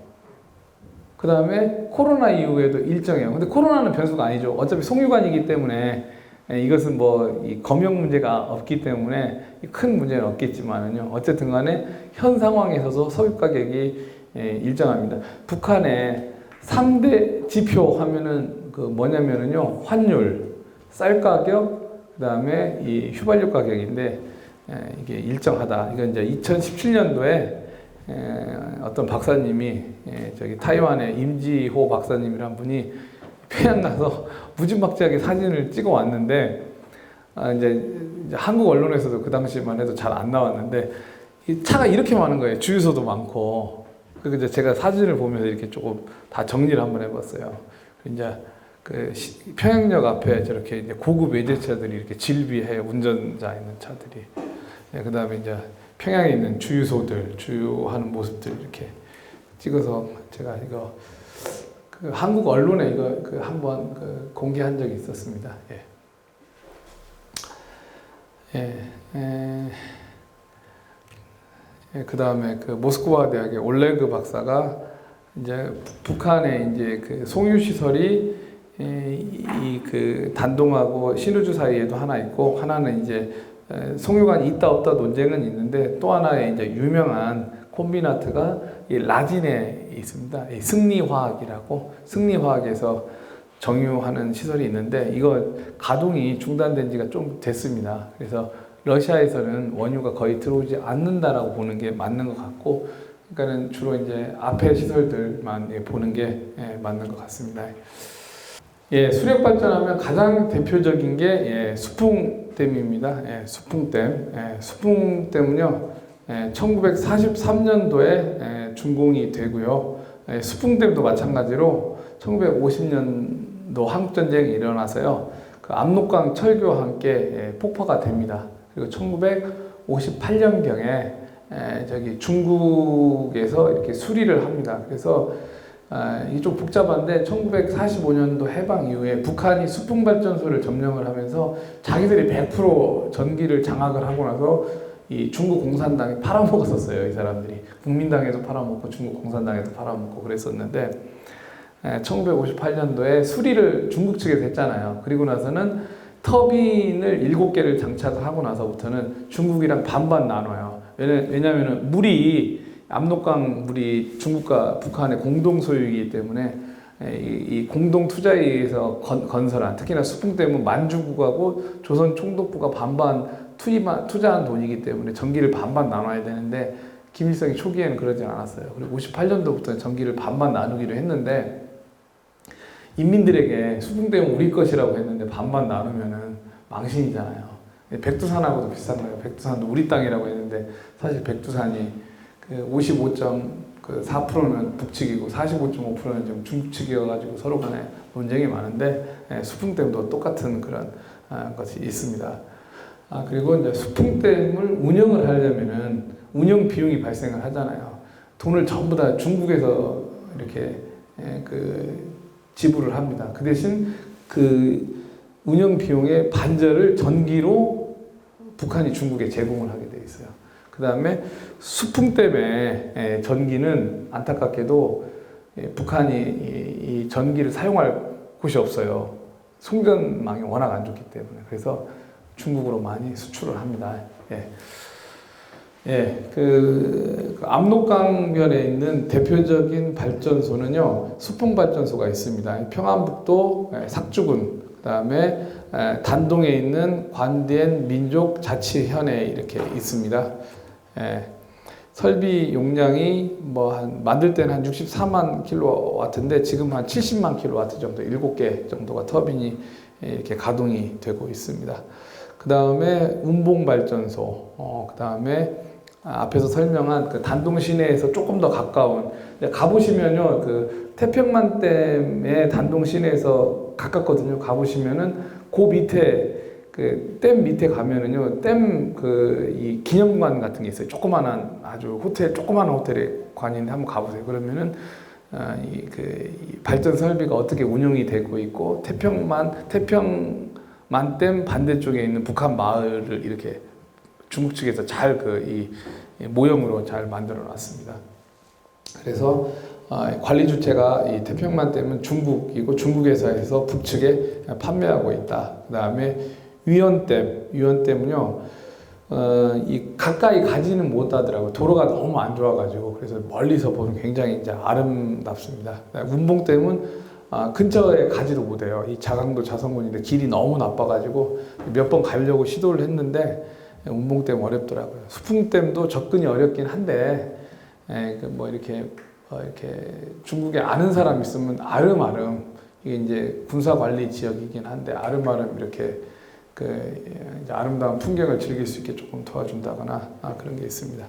그 다음에 코로나 이후에도 일정해요. 근데 코로나는 변수가 아니죠. 어차피 송유관이기 때문에 이것은 뭐 이 검역 문제가 없기 때문에 큰 문제는 없겠지만은요. 어쨌든 간에 현 상황에서도 석유 가격이 일정합니다. 북한의 3대 지표 하면은 뭐냐면은요. 환율, 쌀 가격, 그 다음에 이 휘발유 가격인데, 이게 일정하다. 이건 이제 2017년도에 어떤 박사님이 저기 타이완의 임지호 박사님이란 분이 평양 가서 무지막지하게 사진을 찍어 왔는데, 이제 한국 언론에서도 그 당시만 해도 잘 안 나왔는데, 이 차가 이렇게 많은 거예요. 주유소도 많고. 그래서 이제 제가 사진을 보면서 이렇게 조금 다 정리를 한번 해봤어요. 이제 평양역 앞에 저렇게 이제 고급 외제차들이 이렇게 질비해요. 운전자 있는 차들이. 그 다음에 이제 평양에 있는 주유소들, 주유하는 모습들 이렇게 찍어서 제가 이거 한국 언론에 이거 한번 공개한 적이 있었습니다. 그 다음에 모스크바 대학의 올레그 박사가 이제 북한의 이제 송유 시설이 단동하고 신우주 사이에도 하나 있고, 하나는 이제 송유관이 있다 없다 논쟁은 있는데, 또 하나의 이제 유명한 콤비나트가 이 라진에 있습니다. 이 승리화학이라고, 승리화학에서 정유하는 시설이 있는데, 이거 가동이 중단된 지가 좀 됐습니다. 그래서 러시아에서는 원유가 거의 들어오지 않는다라고 보는 게 맞는 것 같고, 그러니까는 주로 이제 앞에 시설들만 보는 게 맞는 것 같습니다. 수력 발전하면 가장 대표적인 게 수풍댐입니다. 수풍댐. 수풍댐은요, 1943년도에 준공이 되고요. 수풍댐도 마찬가지로 1950년도에 한국 전쟁이 일어나서요. 그 압록강 철교와 함께 폭파가 됩니다. 그리고 1958년경에 저기 중국에서 이렇게 수리를 합니다. 그래서 이게 좀 복잡한데 1945년도 해방 이후에 북한이 수풍발전소를 점령을 하면서 자기들이 100% 전기를 장악을 하고 나서 이 중국 공산당이 팔아먹었었어요. 이 사람들이 국민당에도 팔아먹고 중국 공산당에도 팔아먹고 그랬었는데 1958년도에 수리를 중국 측에서 했잖아요. 그리고 나서는 터빈을 7개를 장착을 하고 나서부터는 중국이랑 반반 나눠요. 왜냐하면 물이 압록강 물이 중국과 북한의 공동 소유이기 때문에 이 공동 투자에 의해서 건설한 특히나 수풍댐은 만주국하고 조선 총독부가 반반 투자한 돈이기 때문에 전기를 반반 나눠야 되는데 김일성이 초기에는 그러지 않았어요. 그리고 58년도부터 전기를 반반 나누기로 했는데 인민들에게 수풍댐은 우리 것이라고 했는데 반반 나누면은 망신이잖아요. 백두산하고도 비슷한 거예요. 백두산도 우리 땅이라고 했는데 사실 백두산이 그 55.4%는 북측이고 45.5%는 좀 중국 측이어가지고 서로 간에 논쟁이 많은데 수풍댐도 똑같은 그런 것이 있습니다. 그리고 이제 수풍댐을 운영을 하려면은 운영 비용이 발생을 하잖아요. 돈을 전부 다 중국에서 이렇게 지불을 합니다. 그 대신 그 운영 비용의 반절을 전기로 북한이 중국에 제공을 하게 돼 있어요. 그 다음에 수풍댐의 전기는 안타깝게도 북한이 이 전기를 사용할 곳이 없어요. 송전망이 워낙 안 좋기 때문에. 그래서 중국으로 많이 수출을 합니다. 그 압록강변에 있는 대표적인 발전소는요, 수풍발전소가 있습니다. 평안북도 삭주군, 그 다음에 단동에 있는 관디엔 민족자치현에 이렇게 있습니다. 설비 용량이 만들 때는 한 64만 킬로와트인데 지금 한 70만 킬로와트 정도, 7개 정도가 터빈이 이렇게 가동이 되고 있습니다. 그 다음에 운봉발전소, 그 다음에 앞에서 설명한 그 단동 시내에서 조금 더 가까운, 가보시면요, 그 태평만댐의 단동 시내에서 가깝거든요. 가보시면은 그 밑에 그 댐 밑에 가면은요, 이 기념관 같은 게 있어요. 조그만한 아주 조그만한 호텔의 관인데 한번 가보세요. 그러면은 이 발전 설비가 어떻게 운영이 되고 있고 태평만댐 반대쪽에 있는 북한 마을을 이렇게 중국 측에서 잘 이 모형으로 잘 만들어 놨습니다. 그래서 관리 주체가 이 태평만댐은 중국이고 중국에서 해서 북측에 판매하고 있다. 그 다음에 위원댐은요, 이 가까이 가지는 못하더라고요. 도로가 너무 안 좋아가지고. 그래서 멀리서 보면 굉장히 이제 아름답습니다. 운봉댐은 근처에 가지도 못해요. 이 자강도 자성군인데 길이 너무 나빠가지고 몇 번 가려고 시도를 했는데 운봉댐 어렵더라고요. 수풍댐도 접근이 어렵긴 한데 이렇게 중국에 아는 사람 있으면 아름아름, 이게 이제 군사관리 지역이긴 한데 아름아름 이렇게 이제 아름다운 풍경을 즐길 수 있게 조금 도와준다거나 그런 게 있습니다.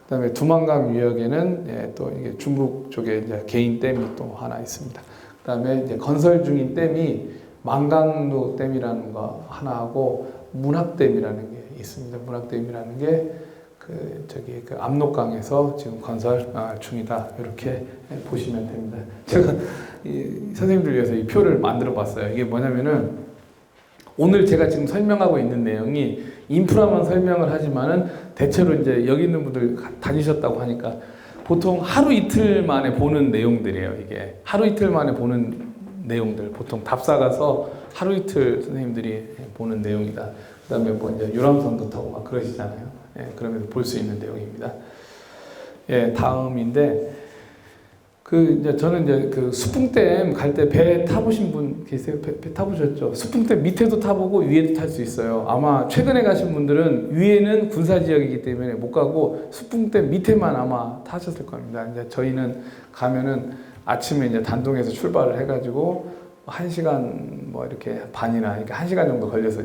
그다음에 두만강 유역에는 또 이게 중국 쪽에 이제 개인 댐이 또 하나 있습니다. 그다음에 이제 건설 중인 댐이 망강루 댐이라는 거 하나 하고 문학댐이라는 게 있습니다. 문학댐이라는 게 그 압록강에서 지금 건설 중이다. 이렇게 보시면 됩니다. 제가 선생님들 위해서 이 표를 만들어 봤어요. 이게 뭐냐면은 오늘 제가 지금 설명하고 있는 내용이 인프라만 설명을 하지만은 대체로 이제 여기 있는 분들 다니셨다고 하니까 보통 하루 이틀 만에 보는 내용들이에요. 이게 하루 이틀 만에 보는 내용들, 보통 답사 가서 하루 이틀 선생님들이 보는 내용이다. 그다음에 이제 유람선도 타고 막 그러시잖아요. 그러면서 볼 수 있는 내용입니다. 다음인데 이제 저는 이제 그 수풍댐 갈 때 배 타보신 분 계세요? 배 타보셨죠? 수풍댐 밑에도 타보고 위에도 탈 수 있어요. 아마 최근에 가신 분들은 위에는 군사지역이기 때문에 못 가고 수풍댐 밑에만 아마 타셨을 겁니다. 이제 저희는 가면은 아침에 이제 단동에서 출발을 해가지고 1시간 이렇게 반이나 이렇게 1시간 정도 걸려서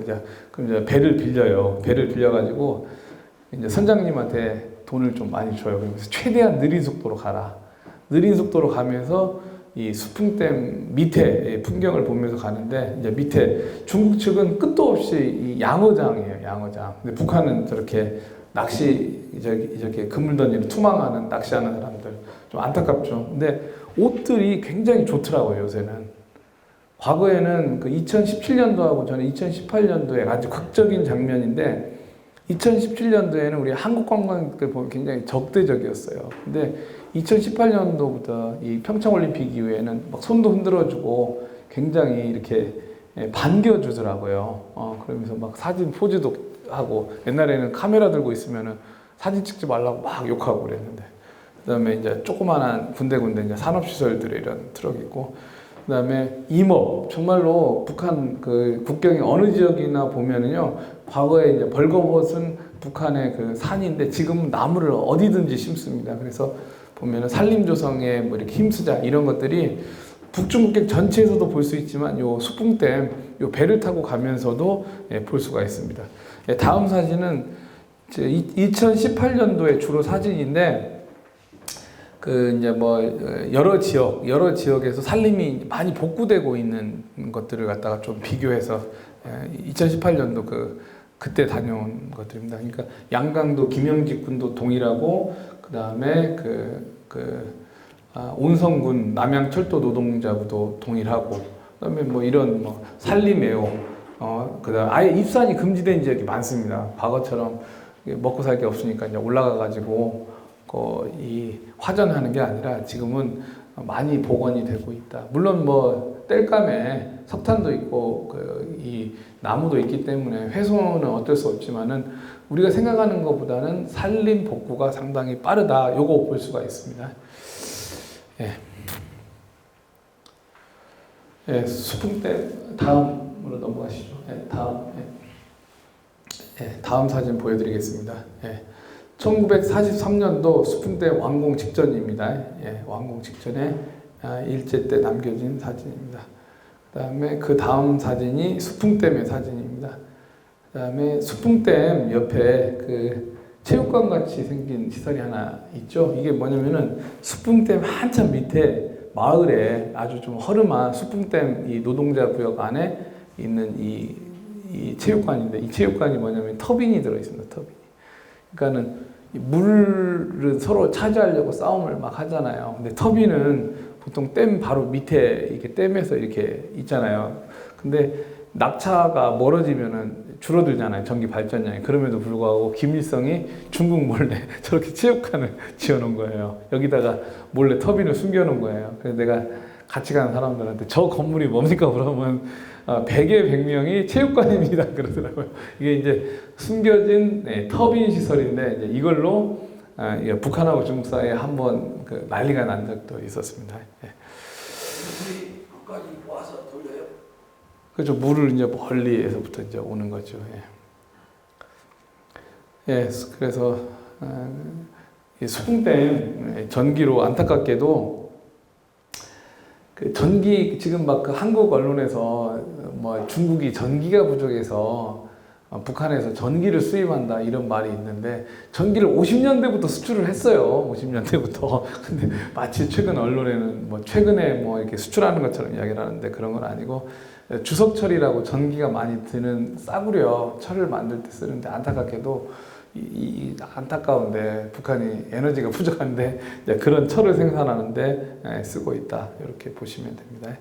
그럼 이제 배를 빌려요. 배를 빌려가지고 이제 선장님한테 돈을 좀 많이 줘요. 그래서 최대한 느린 속도로 가라. 느린 속도로 가면서 이 수풍댐 밑에 풍경을 보면서 가는데 이제 밑에 중국 측은 끝도 없이 이 양어장이에요, 양어장. 근데 북한은 저렇게 낚시 이렇게 그물 던지는 투망하는 낚시하는 사람들 좀 안타깝죠. 근데 옷들이 굉장히 좋더라고요, 요새는. 과거에는 그 2017년도하고 저는 2018년도에 아주 극적인 장면인데 2017년도에는 우리 한국 관광객들 보면 굉장히 적대적이었어요. 근데 2018년도부터 이 평창올림픽 이후에는 막 손도 흔들어주고 굉장히 이렇게 반겨주더라고요. 그러면서 막 사진 포즈도 하고 옛날에는 카메라 들고 있으면은 사진 찍지 말라고 막 욕하고 그랬는데 그다음에 이제 조그만한 군데군데 이제 산업시설들에 이런 트럭이 있고 그다음에 임업 정말로 북한 그 국경의 어느 지역이나 보면은요 과거에 이제 벌거벗은 북한의 그 산인데 지금은 나무를 어디든지 심습니다. 그래서 보면은 산림조성에 뭐 이렇게 힘쓰자 이런 것들이 북중국경 전체에서도 볼 수 있지만 요 수풍댐 요 배를 타고 가면서도 볼 수가 있습니다. 다음 사진은 2018년도에 주로 사진인데 그 이제 뭐 여러 지역에서 산림이 많이 복구되고 있는 것들을 갖다가 좀 비교해서 2018년도 그때 다녀온 것들입니다. 그러니까 양강도 김영직 군도 동일하고 그 다음에 온성군 남양철도 노동자부도 동일하고 그다음에 뭐 이런 뭐 산림애호 그다음 아예 입산이 금지된 지역이 많습니다. 과거처럼 먹고 살 게 없으니까 이제 올라가 가지고 이 화전하는 게 아니라 지금은 많이 복원이 되고 있다. 물론 뭐 땔감에 석탄도 있고 이 나무도 있기 때문에 훼손은 어쩔 수 없지만은 우리가 생각하는 것보다는 산림 복구가 상당히 빠르다. 요거 볼 수가 있습니다. 수풍댐 다음으로 넘어가시죠. 다음 사진 보여드리겠습니다. 1943년도 수풍댐 완공 직전입니다. 완공 직전에 일제 때 남겨진 사진입니다. 그 다음에 그 다음 사진이 수풍댐의 사진입니다. 그 다음에 수풍댐 옆에 그 체육관 같이 생긴 시설이 하나 있죠. 이게 뭐냐면은 수풍댐 한참 밑에 마을에 아주 좀 허름한 수풍댐 이 노동자 구역 안에 있는 이 체육관인데 이 체육관이 뭐냐면 터빈이 들어있습니다. 터빈. 그러니까는 물을 서로 차지하려고 싸움을 막 하잖아요. 근데 터빈은 보통 댐 바로 밑에 이렇게 댐에서 이렇게 있잖아요. 근데 낙차가 멀어지면은 줄어들잖아요. 전기 발전량이. 그럼에도 불구하고 김일성이 중국 몰래 저렇게 체육관을 지어놓은 거예요. 여기다가 몰래 터빈을 숨겨놓은 거예요. 그래서 내가 같이 가는 사람들한테 저 건물이 뭡니까? 그러면 100에 100명이 체육관입니다. 그러더라고요. 이게 이제 숨겨진 터빈 시설인데 이제 이걸로 북한하고 중국 사이에 한번 난리가 난 적도 있었습니다. 물이 끝까지 와서 돌려요? 그렇죠. 물을 이제 멀리에서부터 이제 오는 거죠. 그래서 이 수풍댐 전기로 안타깝게도 그 전기 지금 막 그 한국 언론에서 뭐 중국이 전기가 부족해서 북한에서 전기를 수입한다 이런 말이 있는데 전기를 50년대부터 수출을 했어요. 50년대부터. 근데 마치 최근 언론에는 뭐 최근에 뭐 이렇게 수출하는 것처럼 이야기를 하는데 그런 건 아니고 주석철이라고 전기가 많이 드는 싸구려 철을 만들 때 쓰는데 안타깝게도 안타까운데 북한이 에너지가 부족한데 그런 철을 생산하는데 쓰고 있다. 이렇게 보시면 됩니다.